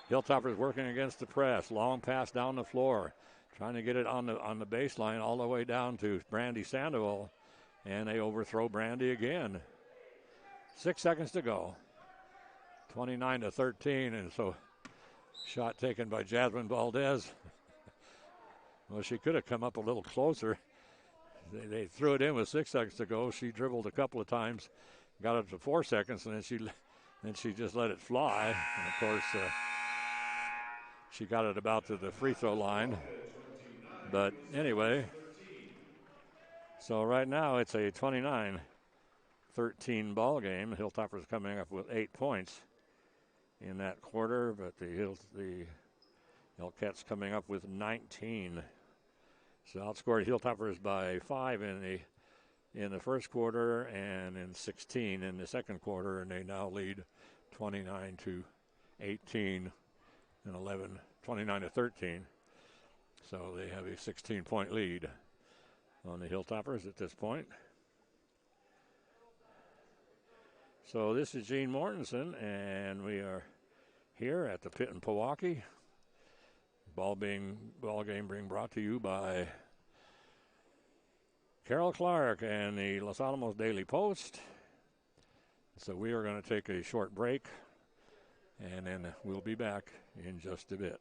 Hilltoppers working against the press. Long pass down the floor. Trying to get it on the baseline all the way down to Brandy Sandoval. And they overthrow Brandy again. 6 seconds to go. 29-13. And so shot taken by Jasmine Valdez. Well, she could have come up a little closer. They threw it in with 6 seconds to go. She dribbled a couple of times. Got it to 4 seconds. And then she just let it fly. And of course, she got it about to the free throw line. But anyway, so right now it's a 29-13 ball game. Hilltoppers coming up with 8 points in that quarter, but the Hellcats coming up with 19. So outscored Hilltoppers by 5 in the first quarter and in 16 in the second quarter, and they now lead 29-18 and 29-13. So they have a 16-point lead on the Hilltoppers at this point. So this is Gene Mortensen, and we are here at the pit in Pojoaque. Ball game being brought to you by Carol Clark and the Los Alamos Daily Post. So we are going to take a short break, and then we'll be back in just a bit.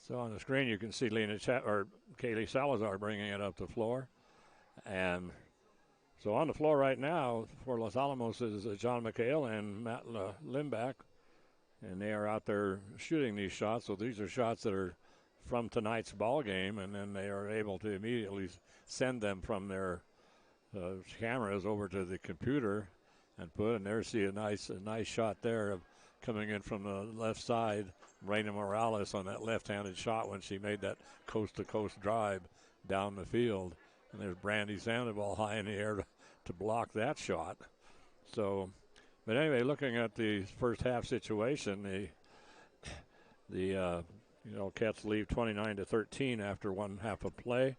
So on the screen you can see Kaylee Salazar bringing it up the floor. And so on the floor right now for Los Alamos is John McHale and Matt Limback. And they are out there shooting these shots. So these are shots that are from tonight's ball game, and then they are able to immediately send them from their cameras over to the computer and put. And there's a nice shot there of coming in from the left side. Reina Morales on that left-handed shot when she made that coast-to-coast drive down the field. And there's Brandy Sandoval high in the air to block that shot. So, but anyway, looking at the first half situation, the Cats leave 29-13 after one half of play,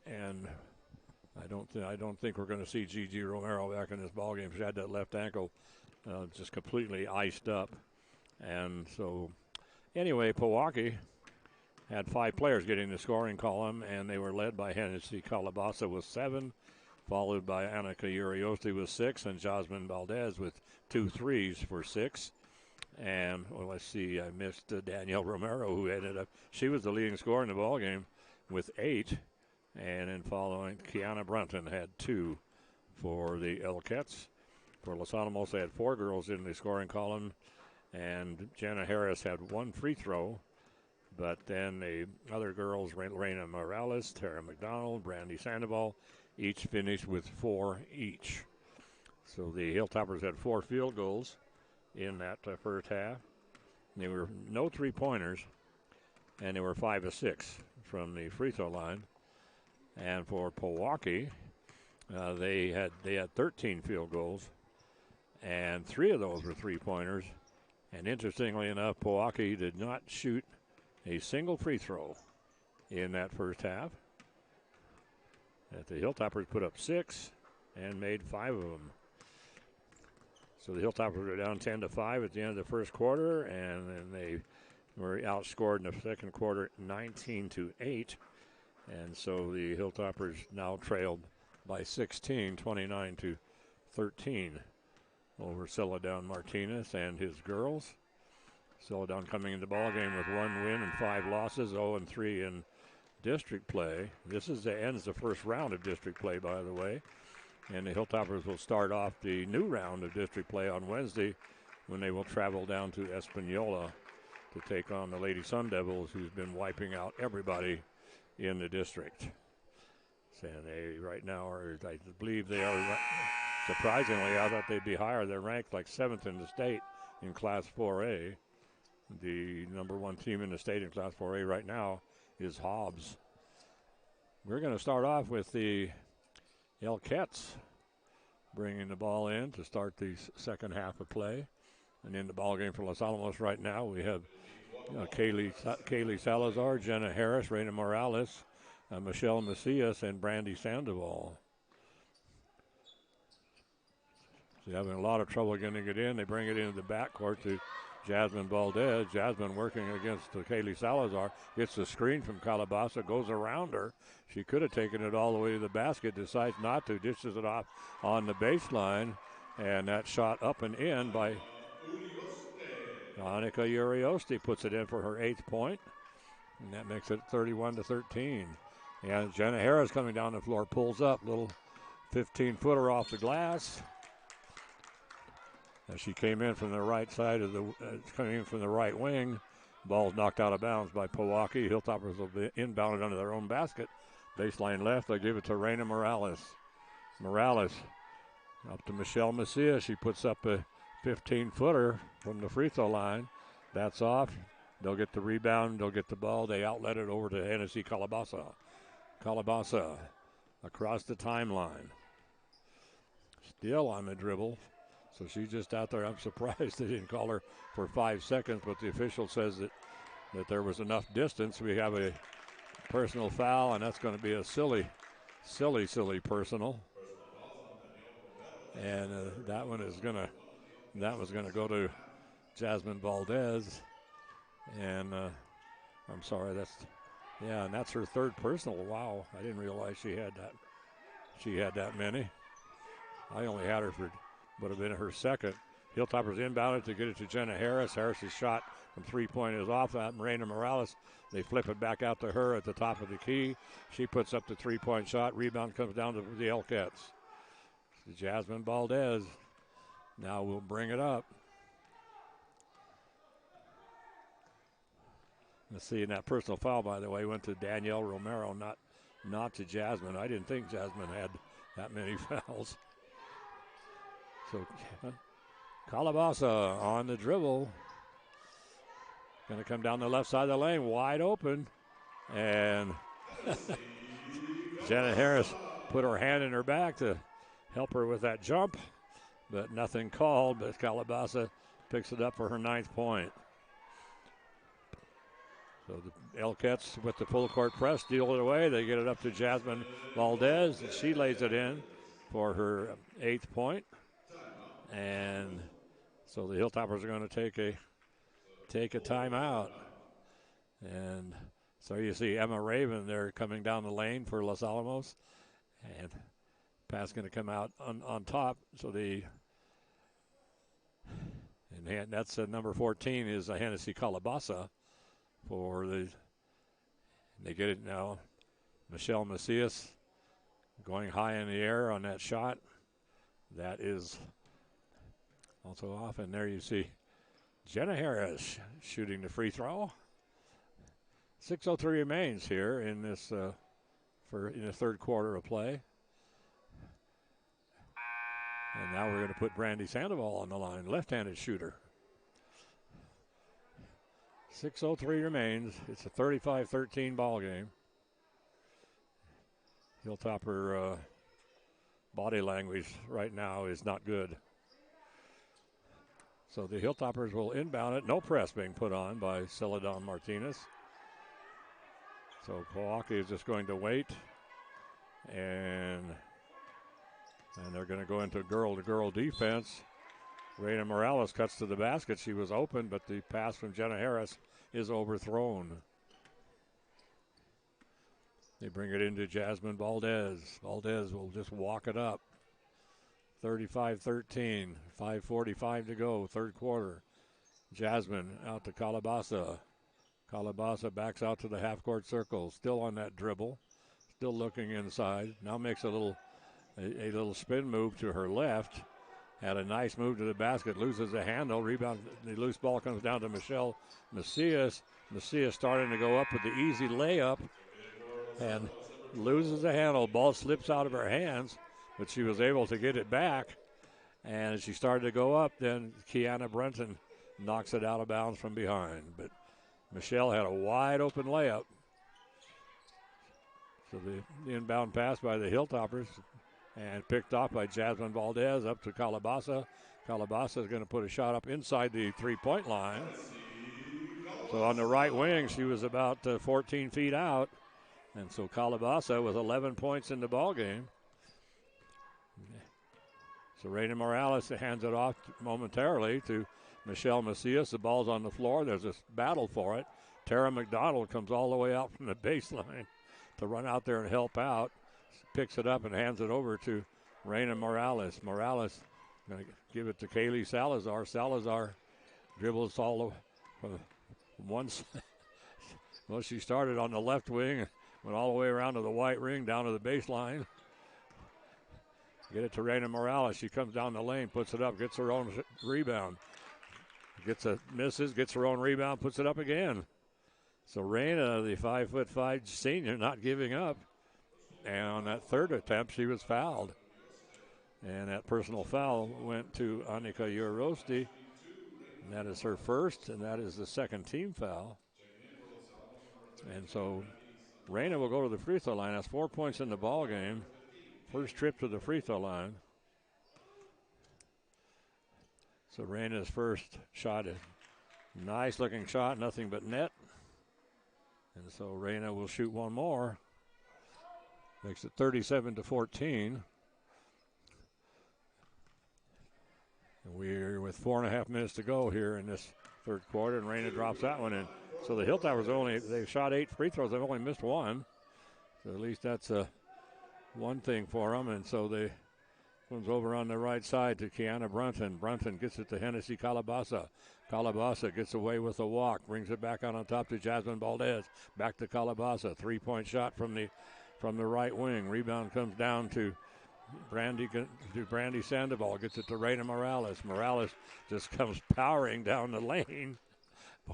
and I don't think we're going to see Gigi Romero back in this ball game. She had that left ankle just completely iced up, and so anyway, Pojoaque had 5 players getting the scoring column, and they were led by Hennessy Calabasa with 7, followed by Annika Uriosti with 6, and Jasmine Valdez with 2 threes for 6. And let's see, I missed Danielle Romero, who ended up, she was the leading scorer in the ball game with 8. And then following, Kiana Brunton had 2 for the Elkettes. For Los Alamos, they had 4 girls in the scoring column, and Jenna Harris had 1 free throw. But then the other girls, Reina Morales, Tara McDonald, Brandy Sandoval, each finished with 4 each. So the Hilltoppers had 4 field goals in that first half. There were no 3-pointers, and there were 5 of 6 from the free throw line. And for Pojoaque, they had 13 field goals, and 3 of those were 3-pointers. And interestingly enough, Pojoaque did not shoot a single free throw in that first half. The Hilltoppers put up 6 and made 5 of them. So the Hilltoppers were down 10-5 at the end of the first quarter, and then they were outscored in the second quarter 19-8. And so the Hilltoppers now trailed by 16, 29-13 over Celadon Martinez and his girls. Celadon coming into the ball game with 1 win and 5 losses, 0-3 in district play. This ends the first round of district play, by the way. And the Hilltoppers will start off the new round of district play on Wednesday when they will travel down to Espanola to take on the Lady Sun Devils, who's been wiping out everybody in the district. And they right now are, I believe they are, surprisingly, I thought they'd be higher. They're ranked like 7th in the state in Class 4A. The number 1 team in the state in Class 4A right now is Hobbs. We're going to start off with the Elkettes bringing the ball in to start the second half of play. And in the ball game for Los Alamos right now, we have Kaylee Salazar, Jenna Harris, Reina Morales, Michelle Macias, and Brandy Sandoval. So having a lot of trouble getting it in. They bring it into the backcourt to Jasmine Valdez. Jasmine working against Kaylee Salazar. Gets the screen from Calabasa, goes around her. She could have taken it all the way to the basket, decides not to, dishes it off on the baseline. And that shot up and in by Annika Uriosti puts it in for her 8th point. And that makes it 31-13. And Jenna Harris coming down the floor, pulls up, little 15-footer off the glass. As she came in from the right side of coming in from the right wing. Ball's knocked out of bounds by Pojoaque. Hilltoppers will be inbounded under their own basket. Baseline left, they give it to Reina Morales. Morales up to Michelle Macias. She puts up a 15-footer from the free throw line. That's off. They'll get the rebound. They'll get the ball. They outlet it over to Hennessy Calabasa. Calabasa across the timeline. Still on the dribble. So she's just out there. I'm surprised they didn't call her for 5 seconds, but the official says that there was enough distance. We have a personal foul, and that's going to be a silly personal. And that was going to go to Jasmine Valdez. And I'm sorry, and that's her 3rd personal. Wow, I didn't realize she had that many. I only had her for would have been her 2nd. Hilltoppers inbounded to get it to Jenna Harris. Harris's shot from three-point is off. Marina Morales, they flip it back out to her at the top of the key. She puts up the three-point shot. Rebound comes down to the Elkettes. Jasmine Valdez now will bring it up. Let's see, and that personal foul, by the way, went to Danielle Romero, not to Jasmine. I didn't think Jasmine had that many fouls. So Calabasa on the dribble. Going to come down the left side of the lane, wide open. And Jenna Harris put her hand in her back to help her with that jump, but nothing called, but Calabasa picks it up for her 9th point. So the Elkettes with the full court press deal it away. They get it up to Jasmine Valdez, and she lays it in for her 8th point. And so the Hilltoppers are going to take a timeout. And so you see Emma Raven there coming down the lane for Los Alamos. And pass going to come out on top. So and that's number 14 is Hennessy Calabasa. They get it now. Michelle Macias going high in the air on that shot. That is also off. And there you see Jenna Harris shooting the free throw. 6:03 remains here in this in the third quarter of play. And now we're going to put Brandy Sandoval on the line, left-handed shooter. 6:03 remains. It's a 35-13 ball game. Hilltopper body language right now is not good. So the Hilltoppers will inbound it. No press being put on by Celadon Martinez. So Pojoaque is just going to wait. And they're going to go into girl-to-girl defense. Reina Morales cuts to the basket. She was open, but the pass from Jenna Harris is overthrown. They bring it into Jasmine Valdez. Valdez will just walk it up. 35-13, 5:45 to go, third quarter. Jasmine out to Calabasa. Calabasa backs out to the half-court circle, still on that dribble, still looking inside. Now makes a little spin move to her left. Had a nice move to the basket, loses the handle, rebound, the loose ball comes down to Michelle Macias. Macias starting to go up with the easy layup and loses the handle. Ball slips out of her hands, but she was able to get it back. And as she started to go up, then Kiana Brenton knocks it out of bounds from behind. But Michelle had a wide open layup. So the inbound pass by the Hilltoppers and picked off by Jasmine Valdez up to Calabasa. Calabasa is going to put a shot up inside the three-point line. So on the right wing, she was about 14 feet out. And so Calabasa with 11 points in the ball game. So Reina Morales hands it off momentarily to Michelle Macias. The ball's on the floor. There's a battle for it. Tara McDonald comes all the way out from the baseline to run out there and help out. Picks it up and hands it over to Reina Morales. Morales going to give it to Kaylee Salazar. Salazar dribbles all from one side. Well, she started on the left wing, went all the way around to the white ring, down to the baseline. Get it to Reina Morales. She comes down the lane, puts it up, gets her own rebound. Misses, gets her own rebound, puts it up again. So Reina, the 5'5" senior, not giving up. And on that third attempt, she was fouled. And that personal foul went to Annika Urosti. And that is her first, and that is the second team foul. And so Reina will go to the free throw line. That's 4 points in the ball game. First trip to the free throw line. So Reina's first shot, a nice looking shot, nothing but net. And so Reina will shoot one more. Makes it 37-14. And we're with 4.5 minutes to go here in this third quarter, and Reina drops that one in. So the Hilltoppers they've shot 8 free throws. They've only missed one. So at least that's one thing for them. And so One's over on the right side to Kiana Brunton. Brunton gets it to Hennessy Calabasa. Calabasa gets away with a walk, brings it back on top to Jasmine Valdez. Back to Calabasa. 3-point shot from the right wing. Rebound comes down to Brandy Sandoval. Gets it to Reina Morales. Morales just comes powering down the lane.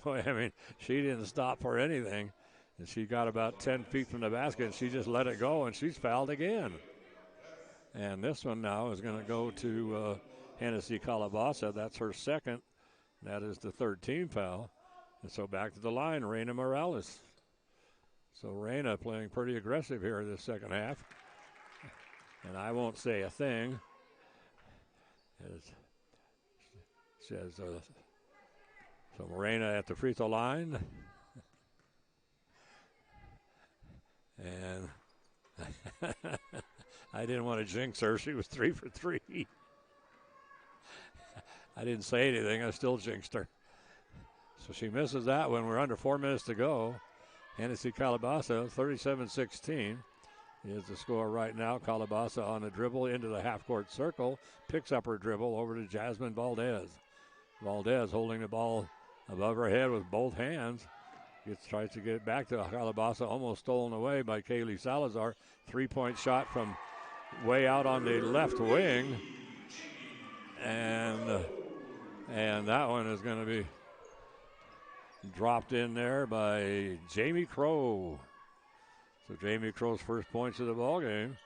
Boy, I mean, she didn't stop for anything. And she got about 10 feet from the basket, and she just let it go, and she's fouled again. And this one now is going to go to Hennessy Calabasa. That's her second. That is the third team foul. And so back to the line, Reina Morales. So Reina playing pretty aggressive here in this second half. And I won't say a thing. It says, so Reina at the free throw line. And I didn't want to jinx her. She was 3 for 3. I didn't say anything. I still jinxed her. So she misses that one. We're under 4 minutes to go. Hennessy Calabasa, 37-16 is the score right now. Calabasa on the dribble into the half-court circle. Picks up her dribble over to Jasmine Valdez. Valdez holding the ball above her head with both hands. Tries to get it back to Calabasa, almost stolen away by Kaylee Salazar. 3-point shot from way out on the left wing. And that one is going to be dropped in there by Jamie Crow. So Jamie Crow's first points of the ball game.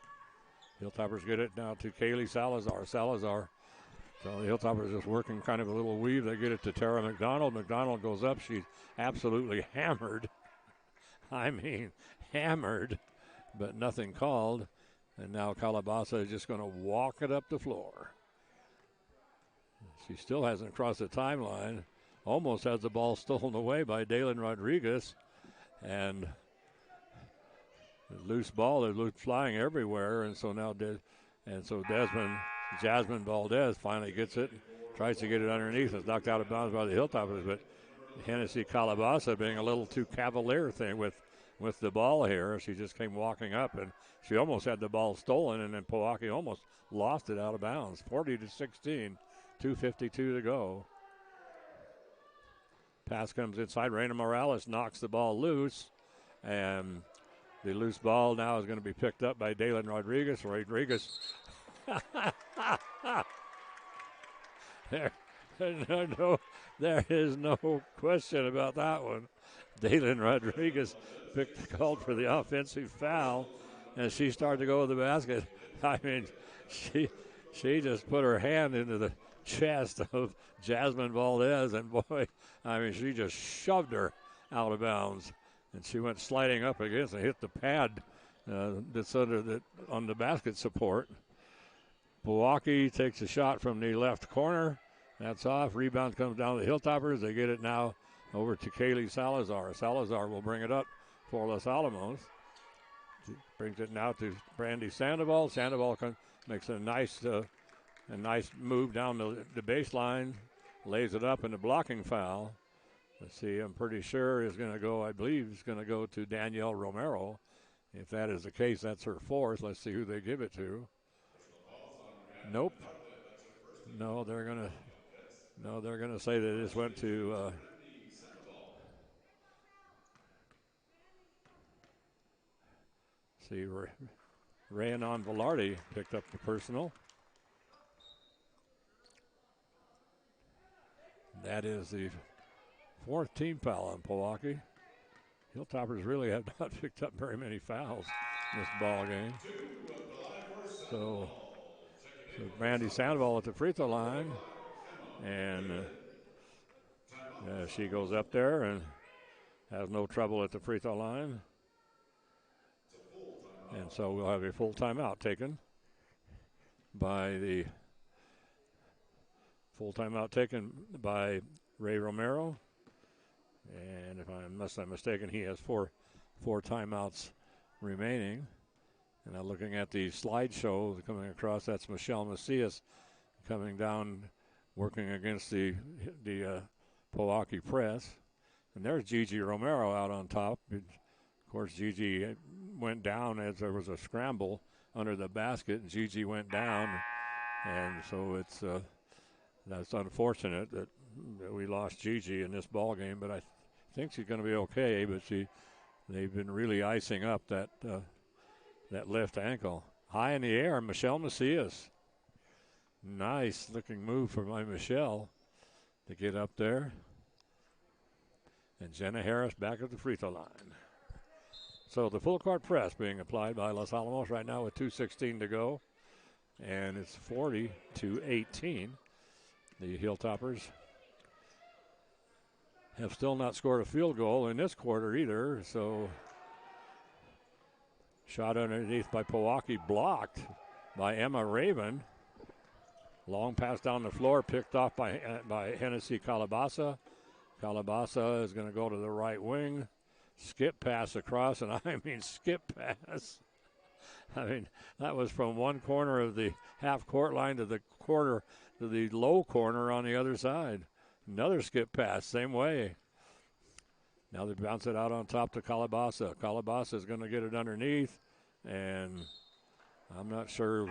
Hilltoppers get it now to Kaylee Salazar. So the Hilltoppers just working kind of a little weave. They get it to Tara McDonald. McDonald goes up. She's absolutely hammered. I mean, hammered, but nothing called. And now Calabasa is just going to walk it up the floor. She still hasn't crossed the timeline. Almost has the ball stolen away by Dalen Rodriguez. And loose ball is flying everywhere. And so now Jasmine Valdez finally gets it, tries to get it underneath. It's knocked out of bounds by the Hilltoppers, but Hennessy Calabasa being a little too cavalier thing with the ball here. She just came walking up, and she almost had the ball stolen, and then Pojoaque almost lost it out of bounds. 40-16, 2:52 to go. Pass comes inside. Reina Morales knocks the ball loose, and the loose ball now is going to be picked up by Dalen Rodriguez. There is no question about that one. Dalen Rodriguez called for the offensive foul, and she started to go to the basket. I mean, she just put her hand into the chest of Jasmine Valdez, and boy, I mean, she just shoved her out of bounds, and she went sliding up against and hit the pad that's on the basket support. Pojoaque takes a shot from the left corner. That's off. Rebound comes down to the Hilltoppers. They get it now over to Kaylee Salazar. Salazar will bring it up for Los Alamos. She brings it now to Brandy Sandoval. Sandoval makes a nice move down the baseline, lays it up in the blocking foul. Let's see, I'm pretty sure I believe it's going to go to Danielle Romero. If that is the case, that's her fourth. Let's see who they give it to. Nope. No, they're gonna say that this went to Rayanon Velarde picked up the personal. That is the fourth team foul on Pojoaque. Hilltoppers really have not picked up very many fouls in this ball game. So Brandy Sandoval at the free throw line, and she goes up there and has no trouble at the free throw line. And so we'll have a full timeout taken by Ray Romero. And unless I'm mistaken, he has four timeouts remaining. And now looking at the slideshow coming across, that's Michelle Macias coming down, working against the Pojoaque press. And there's Gigi Romero out on top. Of course, Gigi went down as there was a scramble under the basket, and Gigi went down And so it's that's unfortunate that we lost Gigi in this ball game, but I think she's going to be okay. But they've been really icing up that that left ankle. High in the air, Michelle Macias. Nice looking move for my Michelle to get up there. And Jenna Harris back at the free throw line. So the full court press being applied by Los Alamos right now with 2:16 to go. And it's 40-18. The Hilltoppers have still not scored a field goal in this quarter either. So shot underneath by Pojoaque, blocked by Emma Raven. Long pass down the floor, picked off by Hennessy Calabasa. Calabasa is going to go to the right wing. Skip pass across, and I mean skip pass. I mean, that was from one corner of the half-court line to the low corner on the other side. Another skip pass, same way. Now they bounce it out on top to Calabasa. Calabasa is going to get it underneath, and I'm not sure.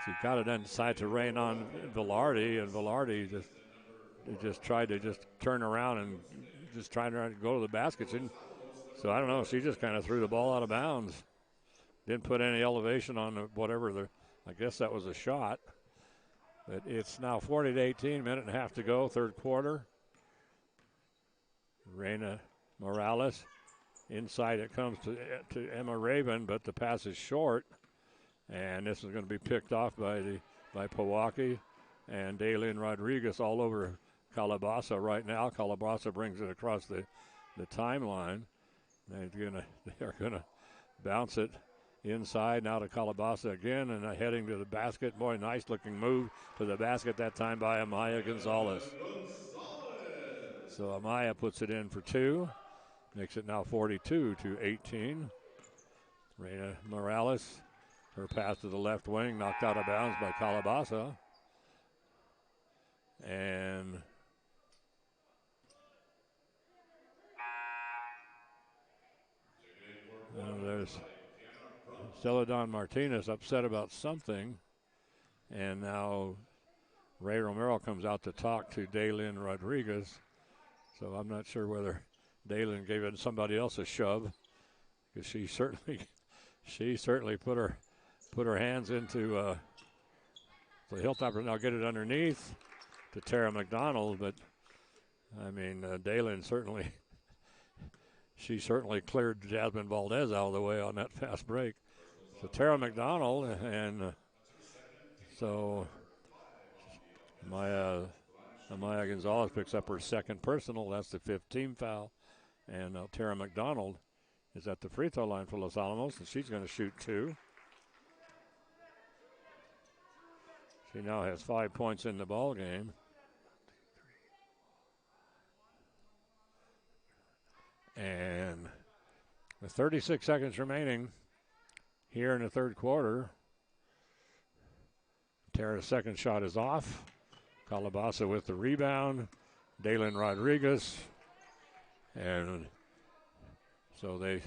She got it inside to rain on Velarde, and Velarde just tried to just turn around and just trying to go to the basket. So I don't know. She just kind of threw the ball out of bounds. Didn't put any elevation on whatever I guess that was a shot. But it's now 40-18, minute and a half to go, third quarter. Reina Morales. Inside it comes to Emma Raven, but the pass is short. And this is going to be picked off by Pojoaque and Daylin Rodriguez all over Calabasa right now. Calabasa brings it across the timeline. They're gonna bounce it inside now to Calabasa again and heading to the basket. Boy, nice looking move to the basket that time by Amaya Gonzalez. So Amaya puts it in for two. Makes it now 42-18. Reina Morales, her pass to the left wing, knocked out of bounds by Calabasa. And there's Celadon Martinez upset about something. And now Ray Romero comes out to talk to Daylin Rodriguez. So I'm not sure whether Daylin gave it somebody else a shove, because she certainly put her hands into the Hilltoppers. Now get it underneath to Tara McDonald, but I mean Daylin certainly cleared Jasmine Valdez out of the way on that fast break. So Tara McDonald, and so Amaya Gonzalez picks up her second personal. That's the 15th foul. And Tara McDonald is at the free throw line for Los Alamos, and she's going to shoot two. She now has 5 points in the ball game. And with 36 seconds remaining here in the third quarter, Tara's second shot is off. Calabasa with the rebound. Daylin Rodriguez. And so they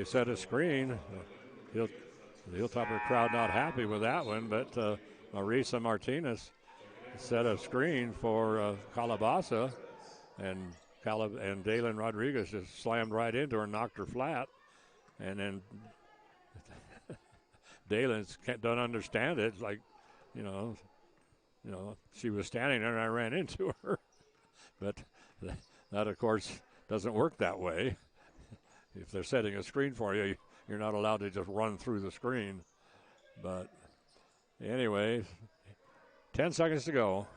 set a screen. The Hilltopper crowd not happy with that one, but Marisa Martinez set a screen for Calabasa, and Daylin Rodriguez just slammed right into her and knocked her flat. And then Daylin don't understand it. It's like, she was standing there and I ran into her. But that, of course, doesn't work that way. If they're setting a screen for you, you're not allowed to just run through the screen. But anyway, 10 seconds to go.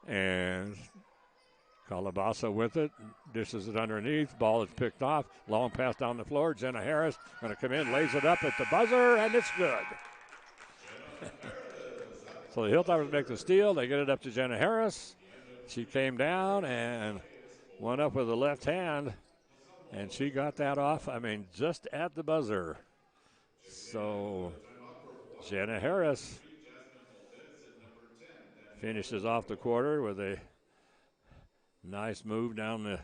And Calabasa with it, dishes it underneath. Ball is picked off. Long pass down the floor. Jenna Harris going to come in, lays it up at the buzzer, and it's good. So the Hilltoppers make the steal. They get it up to Jenna Harris. She came down and went up with the left hand, and she got that off, just at the buzzer. So Jenna Harris finishes off the quarter with a nice move on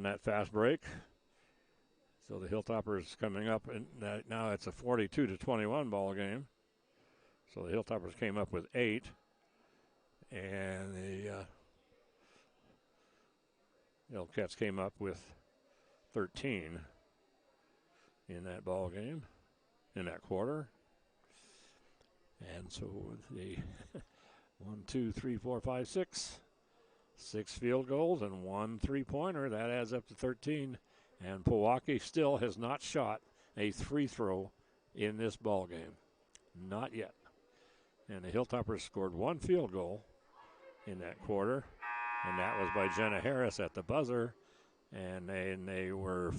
that fast break. So the Hilltoppers coming up, and now it's a 42-21 ball game. So the Hilltoppers came up with 8, and the Hillcats came up with 13 in that ball game, in that quarter. And so the 1, 2, 3, 4, 5, 6. 6 field goals and 1 3-pointer. That adds up to 13. And Pojoaque still has not shot a free throw in this ball game. Not yet. And the Hilltoppers scored 1 field goal in that quarter. And that was by Jenna Harris at the buzzer. And they were,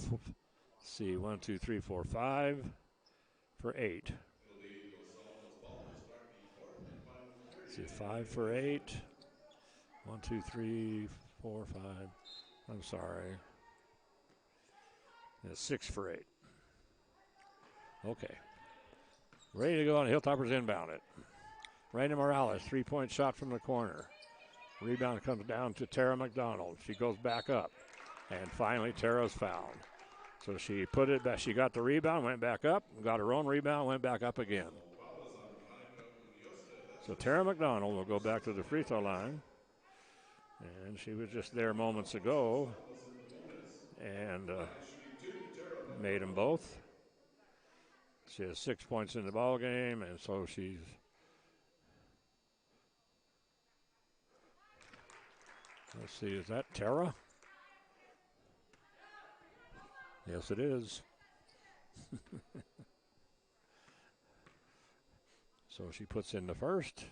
see, 1, 2, 3, 4, 5 for 8. See, 5 for 8. 1, 2, 3, 4, 5. I'm sorry. It's 6 for 8. Okay. Ready to go on. Hilltoppers inbound it. Raina Morales, 3-point shot from the corner. Rebound comes down to Tara McDonald. She goes back up. And finally, Tara's fouled. So she put it back. She got the rebound, went back up, got her own rebound, went back up again. So Tara McDonald will go back to the free throw line. And she was just there moments ago and made them both. She has 6 points in the ball game, and so she's let's see, is that Tara? Yes, it is. So she puts in the first.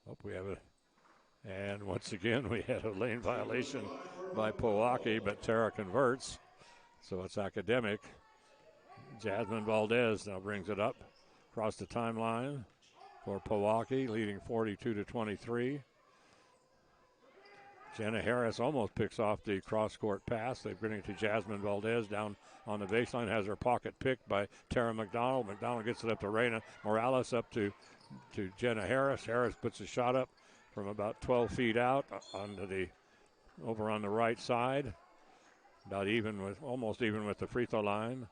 Oh, we have and once again we had a lane violation by Pojoaque, but Tara converts. So it's academic. Jasmine Valdez now brings it up across the timeline for Pojoaque, leading 42-23. Jenna Harris almost picks off the cross-court pass. They bring it to Jasmine Valdez down on the baseline, has her pocket picked by Tara McDonald. McDonald gets it up to Raina Morales, up to Jenna Harris. Harris puts a shot up from about 12 feet out over on the right side, almost even with the free throw line,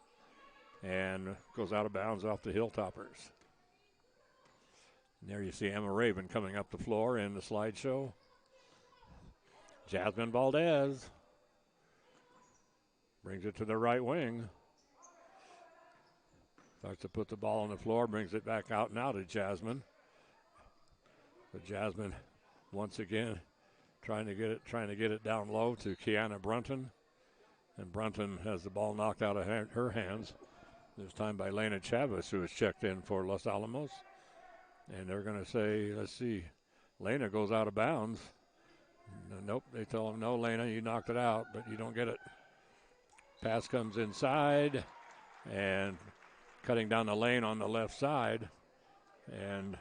and goes out of bounds off the Hilltoppers. And there you see Emma Raven coming up the floor in the slideshow. Jasmine Valdez brings it to the right wing. Starts to put the ball on the floor, brings it back out now to Jasmine. But Jasmine, once again, trying to get it down low to Kiana Brunton. And Brunton has the ball knocked out of her hands. This time by Lena Chavez, who has checked in for Los Alamos. And they're going to say, let's see, Lena goes out of bounds. Nope, they tell him, no, Lena, you knocked it out, but you don't get it. Pass comes inside, and cutting down the lane on the left side. And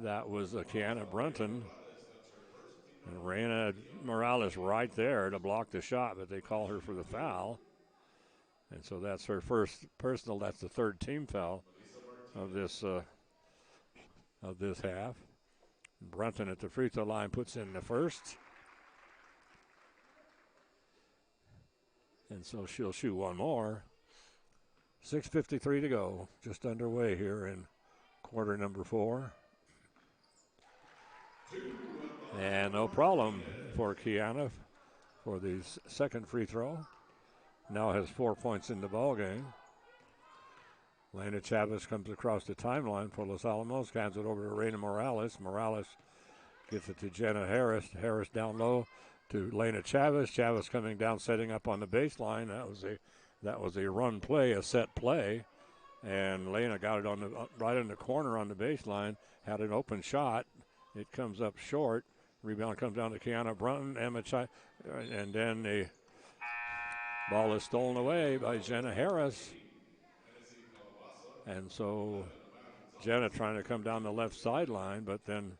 that was Kiana Brunton. And Raina Morales right there to block the shot, but they call her for the foul. And so that's her first personal. That's the third team foul of this half. Brunton at the free throw line puts in the first. And so she'll shoot one more. 6:53 to go, just underway here in quarter number 4. And no problem for Kiana for the second free throw. Now has 4 points in the ball game. Lena Chavez comes across the timeline for Los Alamos, hands it over to Raina Morales. Morales gets it to Jenna Harris. Harris down low to Lena Chavez. Chavez coming down, setting up on the baseline. That was a run play, a set play, and Lena got it right in the corner on the baseline. Had an open shot. It comes up short. Rebound comes down to Kiana Brunton. And then the ball is stolen away by Jenna Harris. And so Jenna trying to come down the left sideline, but then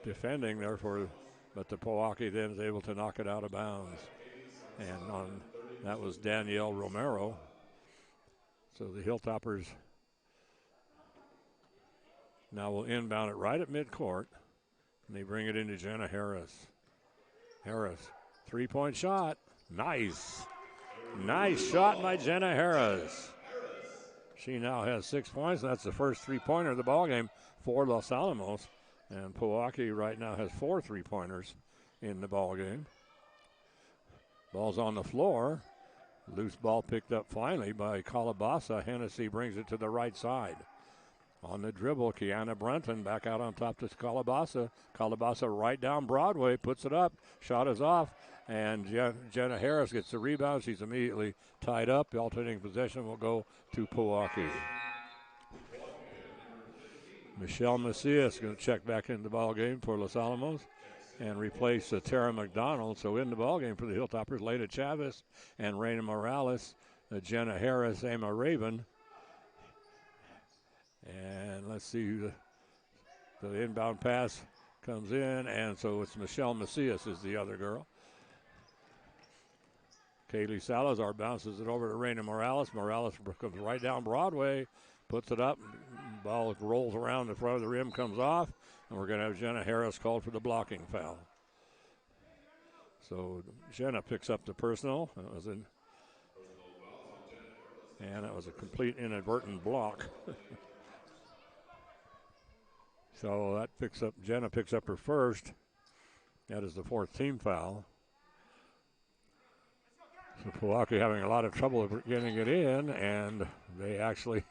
defending therefore, but the Pojoaque then is able to knock it out of bounds. And that was Danielle Romero. So the Hilltoppers now will inbound it right at midcourt, and they bring it into Jenna Harris. Harris, 3-point shot, nice. Nice shot by Jenna Harris. She now has 6 points. That's the first three-pointer of the ballgame for Los Alamos. And Pojoaque right now has 4 three-pointers in the ballgame. Ball's on the floor. Loose ball picked up finally by Calabasa. Hennessy brings it to the right side. On the dribble, Kiana Brunton back out on top to Calabasa. Calabasa right down Broadway, puts it up. Shot is off, and Jenna Harris gets the rebound. She's immediately tied up. The alternating possession will go to Pojoaque. Michelle Macias going to check back into the ball game for Los Alamos and replace Tara McDonald. So in the ball game for the Hilltoppers, Leda Chavez and Reina Morales, Jenna Harris, Emma Raven. And let's see, the inbound pass comes in, and so it's Michelle Macias is the other girl. Kaylee Salazar bounces it over to Reina Morales. Morales comes right down Broadway, puts it up, ball rolls around the front of the rim, comes off, and we're going to have Jenna Harris called for the blocking foul. So Jenna picks up the personal. That was a complete inadvertent block. So that Jenna picks up her first. That is the 4th team foul. So Pojoaque having a lot of trouble getting it in, and they actually,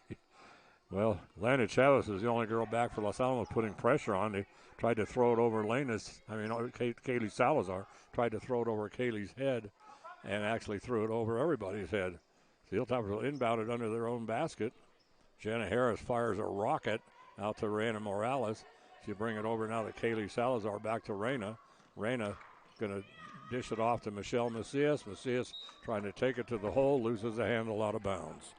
Lena Chavez is the only girl back for Los Alamos putting pressure on. They tried to throw it over Kaylee Salazar tried to throw it over Kaylee's head and actually threw it over everybody's head. The Hilltoppers will inbound it under their own basket. Jenna Harris fires a rocket out to Reina Morales. She'll bring it over now to Kaylee Salazar, back to Reina. Reina going to dish it off to Michelle Macias. Macias trying to take it to the hole, loses the handle out of bounds.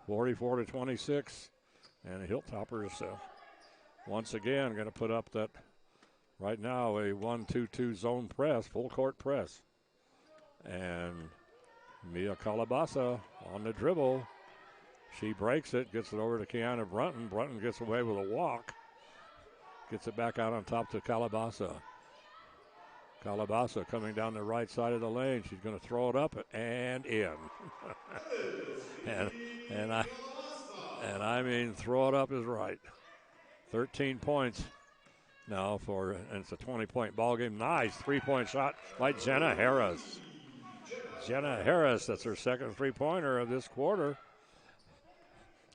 44-26, and the Hilltoppers once again going to put up that right now a 1-2-2 zone press, full court press. And Mia Calabasa on the dribble. She breaks it, gets it over to Kiana Brunton. Brunton gets away with a walk. Gets it back out on top to Calabasa. Calabasa coming down the right side of the lane. She's going to throw it up and in. and I mean, throw it up is right. 13 points now and it's a 20-point ball game. Nice 3-point shot by Jenna Harris. Jenna Harris, that's her second 3-pointer of this quarter.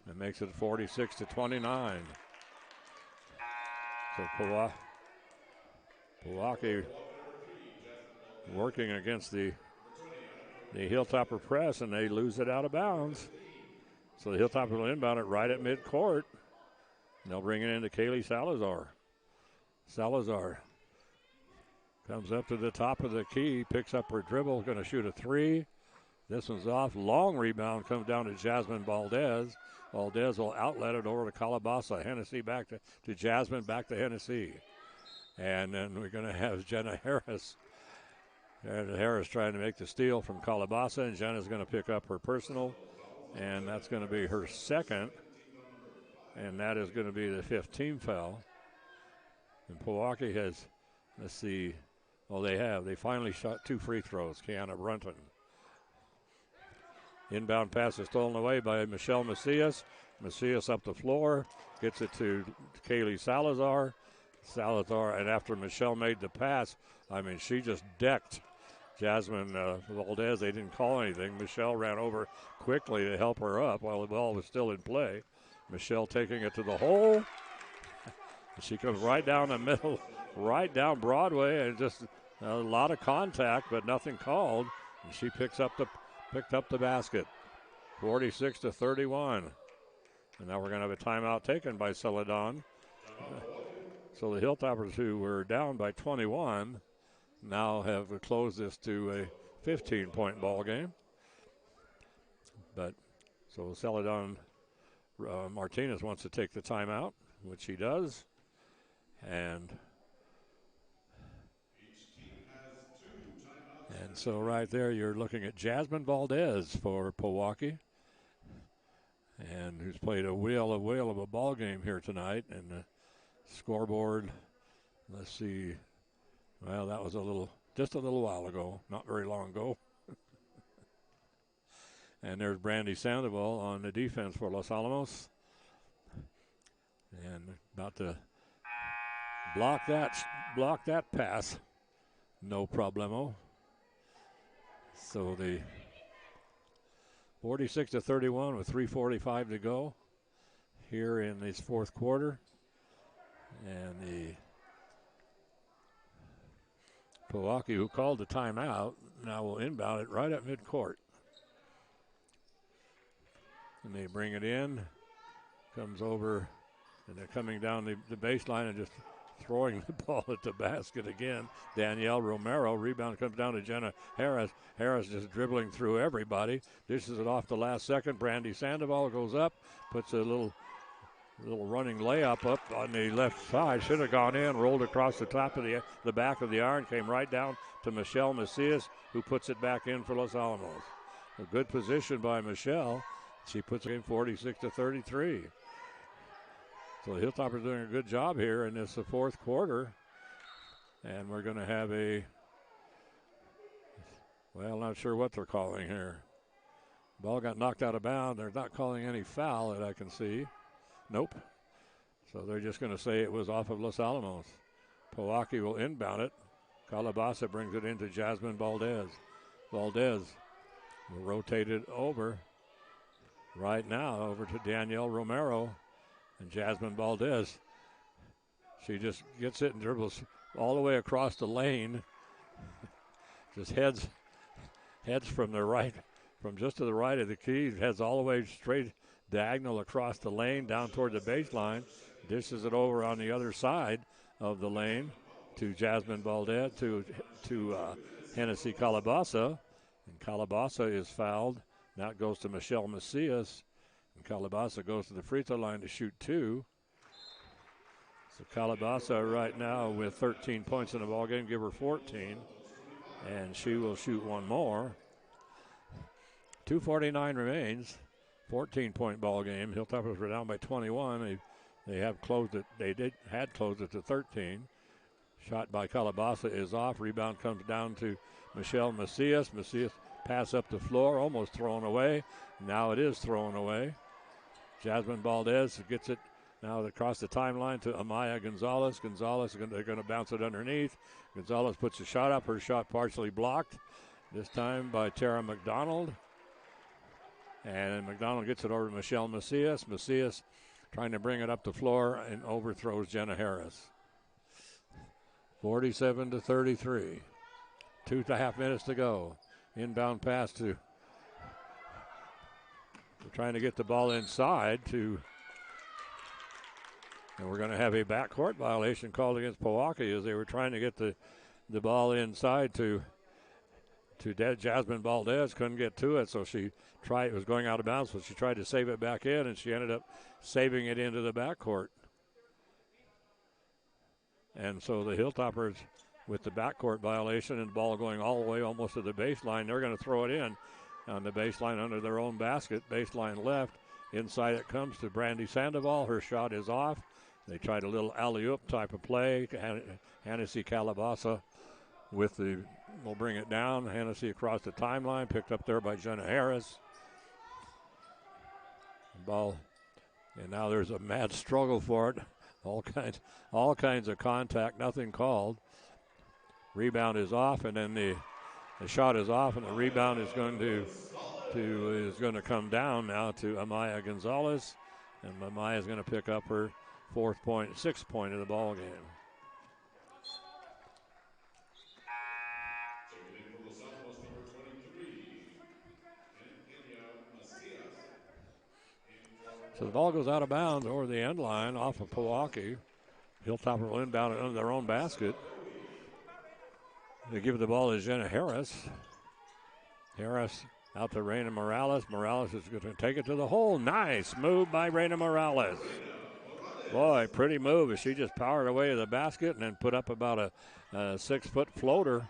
It makes it 46-29. So Pojoaque working against the Hilltopper press, and they lose it out of bounds. So the Hilltoppers will inbound it right at midcourt. And they'll bring it into Kaylee Salazar. Salazar comes up to the top of the key, picks up her dribble, going to shoot a 3. This one's off. Long rebound comes down to Jasmine Valdez. Valdez will outlet it over to Calabasa. Hennessy back to Jasmine, back to Hennessy. And then we're going to have Jenna Harris. Jenna Harris trying to make the steal from Calabasa, and Jenna's going to pick up her personal. And that's going to be her second. And that is going to be the 5th team foul. And Pojoaque has, let's see, they finally shot 2 free throws, Kiana Brunton. Inbound pass is stolen away by Michelle Macias. Macias up the floor, gets it to Kaylee Salazar. And after Michelle made the pass, she just decked Jasmine Valdez. They didn't call anything. Michelle ran over quickly to help her up while the ball was still in play. Michelle taking it to the hole. She comes right down the middle, right down Broadway, and just a lot of contact, but nothing called. And she picked up the basket, 46-31. And now we're going to have a timeout taken by Celadon. So the Hilltoppers, who were down by 21, now have closed this to a 15-point ball game. But so Celadon Martinez wants to take the timeout, which he does. And so right there you're looking at Jasmine Valdez for Pojoaque, and who's played a whale of a ball game here tonight. And the scoreboard, let's see, well, that was a little just a little while ago, not very long ago. And there's Brandy Sandoval on the defense for Los Alamos. And about to block that pass. No problemo. So the 46-31 with 3:45 to go here in this fourth quarter. And the Pojoaque, who called the timeout, now will inbound it right at midcourt. And they bring it in, comes over, and they're coming down the baseline and just throwing the ball at the basket again. Danielle Romero, rebound comes down to Jenna Harris. Harris just dribbling through everybody. Dishes it off the last second. Brandy Sandoval goes up, puts a little running layup up on the left side. Should have gone in, rolled across the top of the back of the iron, came right down to Michelle Macias, who puts it back in for Los Alamos. A good position by Michelle. She puts it in 46-33. So the Hilltoppers doing a good job here in this fourth quarter. And we're going to have not sure what they're calling here. Ball got knocked out of bounds. They're not calling any foul that I can see. Nope. So they're just going to say it was off of Los Alamos. Pojoaque will inbound it. Calabasa brings it into Jasmine Valdez. Valdez will rotate it over right now over to Danielle Romero. And Jasmine Valdez, she just gets it and dribbles all the way across the lane. Just heads from the right, from just to the right of the key, heads all the way straight diagonal across the lane down toward the baseline. Dishes it over on the other side of the lane to Jasmine Valdez, to Hennessy Calabasa. And Calabasa is fouled. Now it goes to Michelle Macias. And Calabasa goes to the free throw line to shoot two. So Calabasa right now with 13 points in the ball game, give her 14. And she will shoot one more. 2:49 remains. 14-point ball game. Hilltoppers were down by 21. They have closed it. Had closed it to 13. Shot by Calabasa is off. Rebound comes down to Michelle Macias. Macias pass up the floor, almost thrown away. Now it is thrown away. Jasmine Valdez gets it now across the timeline to Amaya Gonzalez. They're going to bounce it underneath. Gonzalez puts a shot up. Her shot partially blocked. This time by Tara McDonald. And McDonald gets it over to Michelle Macias. Macias trying to bring it up the floor and overthrows Jenna Harris. 47-33. 2.5 minutes to go. Inbound pass to. We're trying to get the ball inside to. And we're going to have a backcourt violation called against Pojoaque as they were trying to get the ball inside to Jasmine Valdez. Couldn't get to it, so she tried. It was going out of bounds, so she tried to save it back in, and she ended up saving it into the backcourt. And so the Hilltoppers, with the backcourt violation and the ball going all the way almost to the baseline, they're going to throw it in on the baseline under their own basket. Baseline left. Inside it comes to Brandy Sandoval. Her shot is off. They tried a little alley-oop type of play. Hennessy Calabasa will bring it down. Hennessy across the timeline, picked up there by Jenna Harris. Ball, and now there's a mad struggle for it. All kinds of contact, nothing called. Rebound is off, and then the shot is off, and the rebound is going to come down now to Amaya Gonzalez, and Amaya is going to pick up her sixth point of the ball game. So the ball goes out of bounds over the end line off of Pojoaque. Hilltopper will inbound it under their own basket. They give the ball to Jenna Harris. Harris out to Reina Morales. Morales is going to take it to the hole. Nice move by Reina Morales. Boy, pretty move as she just powered away to the basket and then put up about a 6-foot floater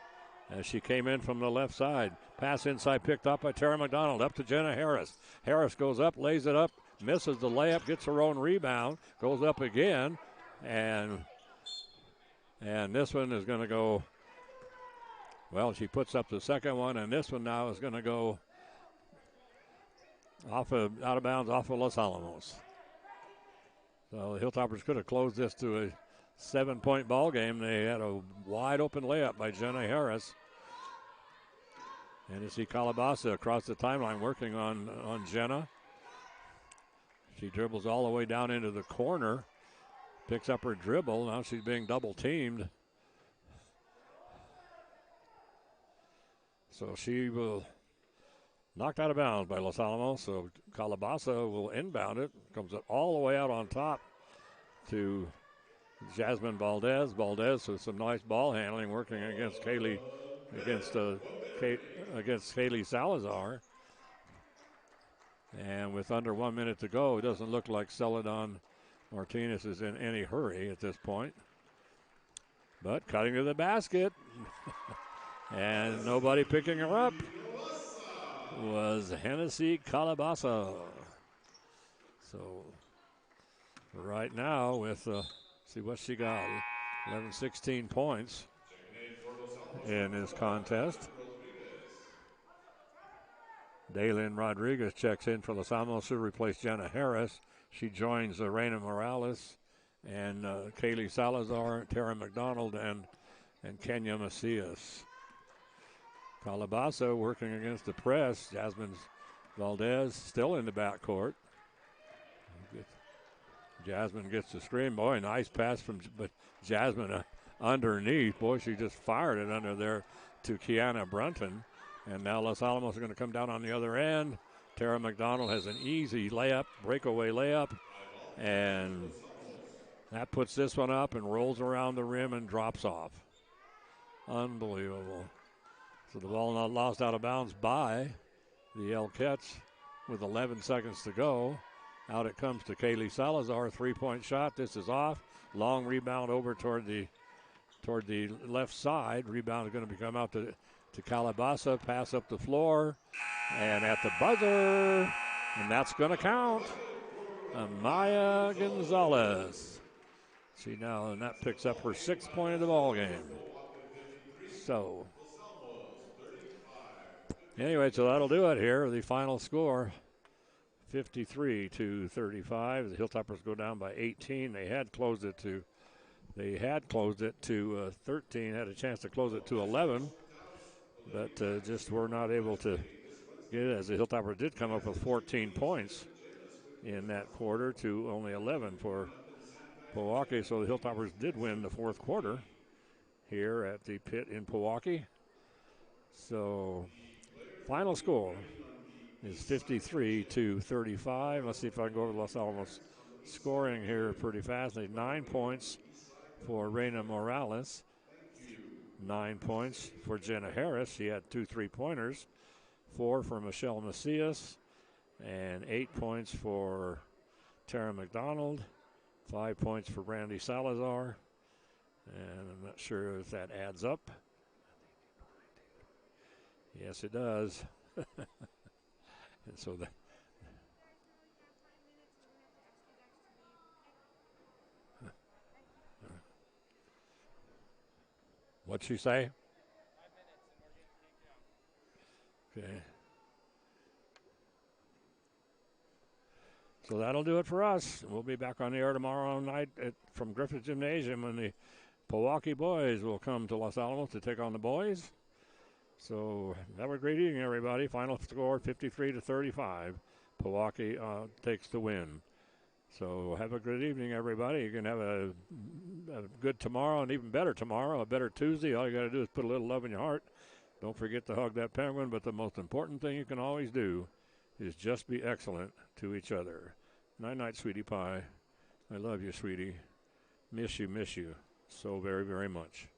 as she came in from the left side. Pass inside picked up by Tara McDonald. Up to Jenna Harris. Harris goes up, lays it up, misses the layup, gets her own rebound, goes up again, and this one is going to go Well, she puts up the second one, and this one now is going to go out of bounds off of Los Alamos. So the Hilltoppers could have closed this to a 7-point ball game. They had a wide open layup by Jenna Harris. And you see Calabasa across the timeline working on Jenna. She dribbles all the way down into the corner, picks up her dribble. Now she's being double teamed. So she will knocked out of bounds by Los Alamos. So Calabasa will inbound it. Comes all the way out on top to Jasmine Valdez. Valdez with some nice ball handling, working against Kaylee Salazar. And with under 1 minute to go, it doesn't look like Celadon Martinez is in any hurry at this point. But cutting to the basket, and nobody picking her up, was Hennessy Calabasa. So right now with, see what she got, 16 points in this contest. Daylin Rodriguez checks in for Los Alamos to replace Jenna Harris. She joins Reina Morales and Kaylee Salazar, Tara McDonald, and Kenya Macias. Calabasa working against the press. Jasmine Valdez still in the backcourt. Jasmine gets the screen. Boy, nice pass from Jasmine underneath. Boy, she just fired it under there to Kiana Brunton. And now Los Alamos are going to come down on the other end. Tara McDonald has an easy layup, breakaway layup. And that puts this one up and rolls around the rim and drops off. Unbelievable. So the ball not lost out of bounds by the Elkettes with 11 seconds to go. Out it comes to Kaylee Salazar, 3-point shot. This is off. Long rebound over toward the left side. Rebound is going to come out to Calabasa. Pass up the floor. And at the buzzer, and that's going to count, Amaya Gonzalez. See now, and that picks up her 6th point of the ball game. So anyway, so that'll do it here. The final score, 53-35. The Hilltoppers go down by 18. They had closed it to 13. Had a chance to close it to 11, but just were not able to get it, as the Hilltoppers did come up with 14 points in that quarter to only 11 for Pojoaque. So the Hilltoppers did win the fourth quarter here at the pit in Pojoaque. So final score is 53-35. Let's see if I can go over Los Alamos scoring here pretty fast. They had 9 points for Reina Morales, 9 points for Jenna Harris. She had 2 3-pointers, 4 for Michelle Macias, and 8 points for Tara McDonald, 5 points for Brandy Salazar, and I'm not sure if that adds up. Yes, it does. And so what'd she say? 5 minutes and we're getting kicked out. Okay. So that'll do it for us. We'll be back on the air tomorrow night from Griffith Gymnasium, when the Pojoaque boys will come to Los Alamos to take on the boys. So have a great evening, everybody. Final score, 53-35. Pojoaque takes the win. So have a good evening, everybody. You can have a good tomorrow, and even better tomorrow, a better Tuesday. All you got to do is put a little love in your heart. Don't forget to hug that penguin, but the most important thing you can always do is just be excellent to each other. Night-night, sweetie pie. I love you, sweetie. Miss you so very, very much.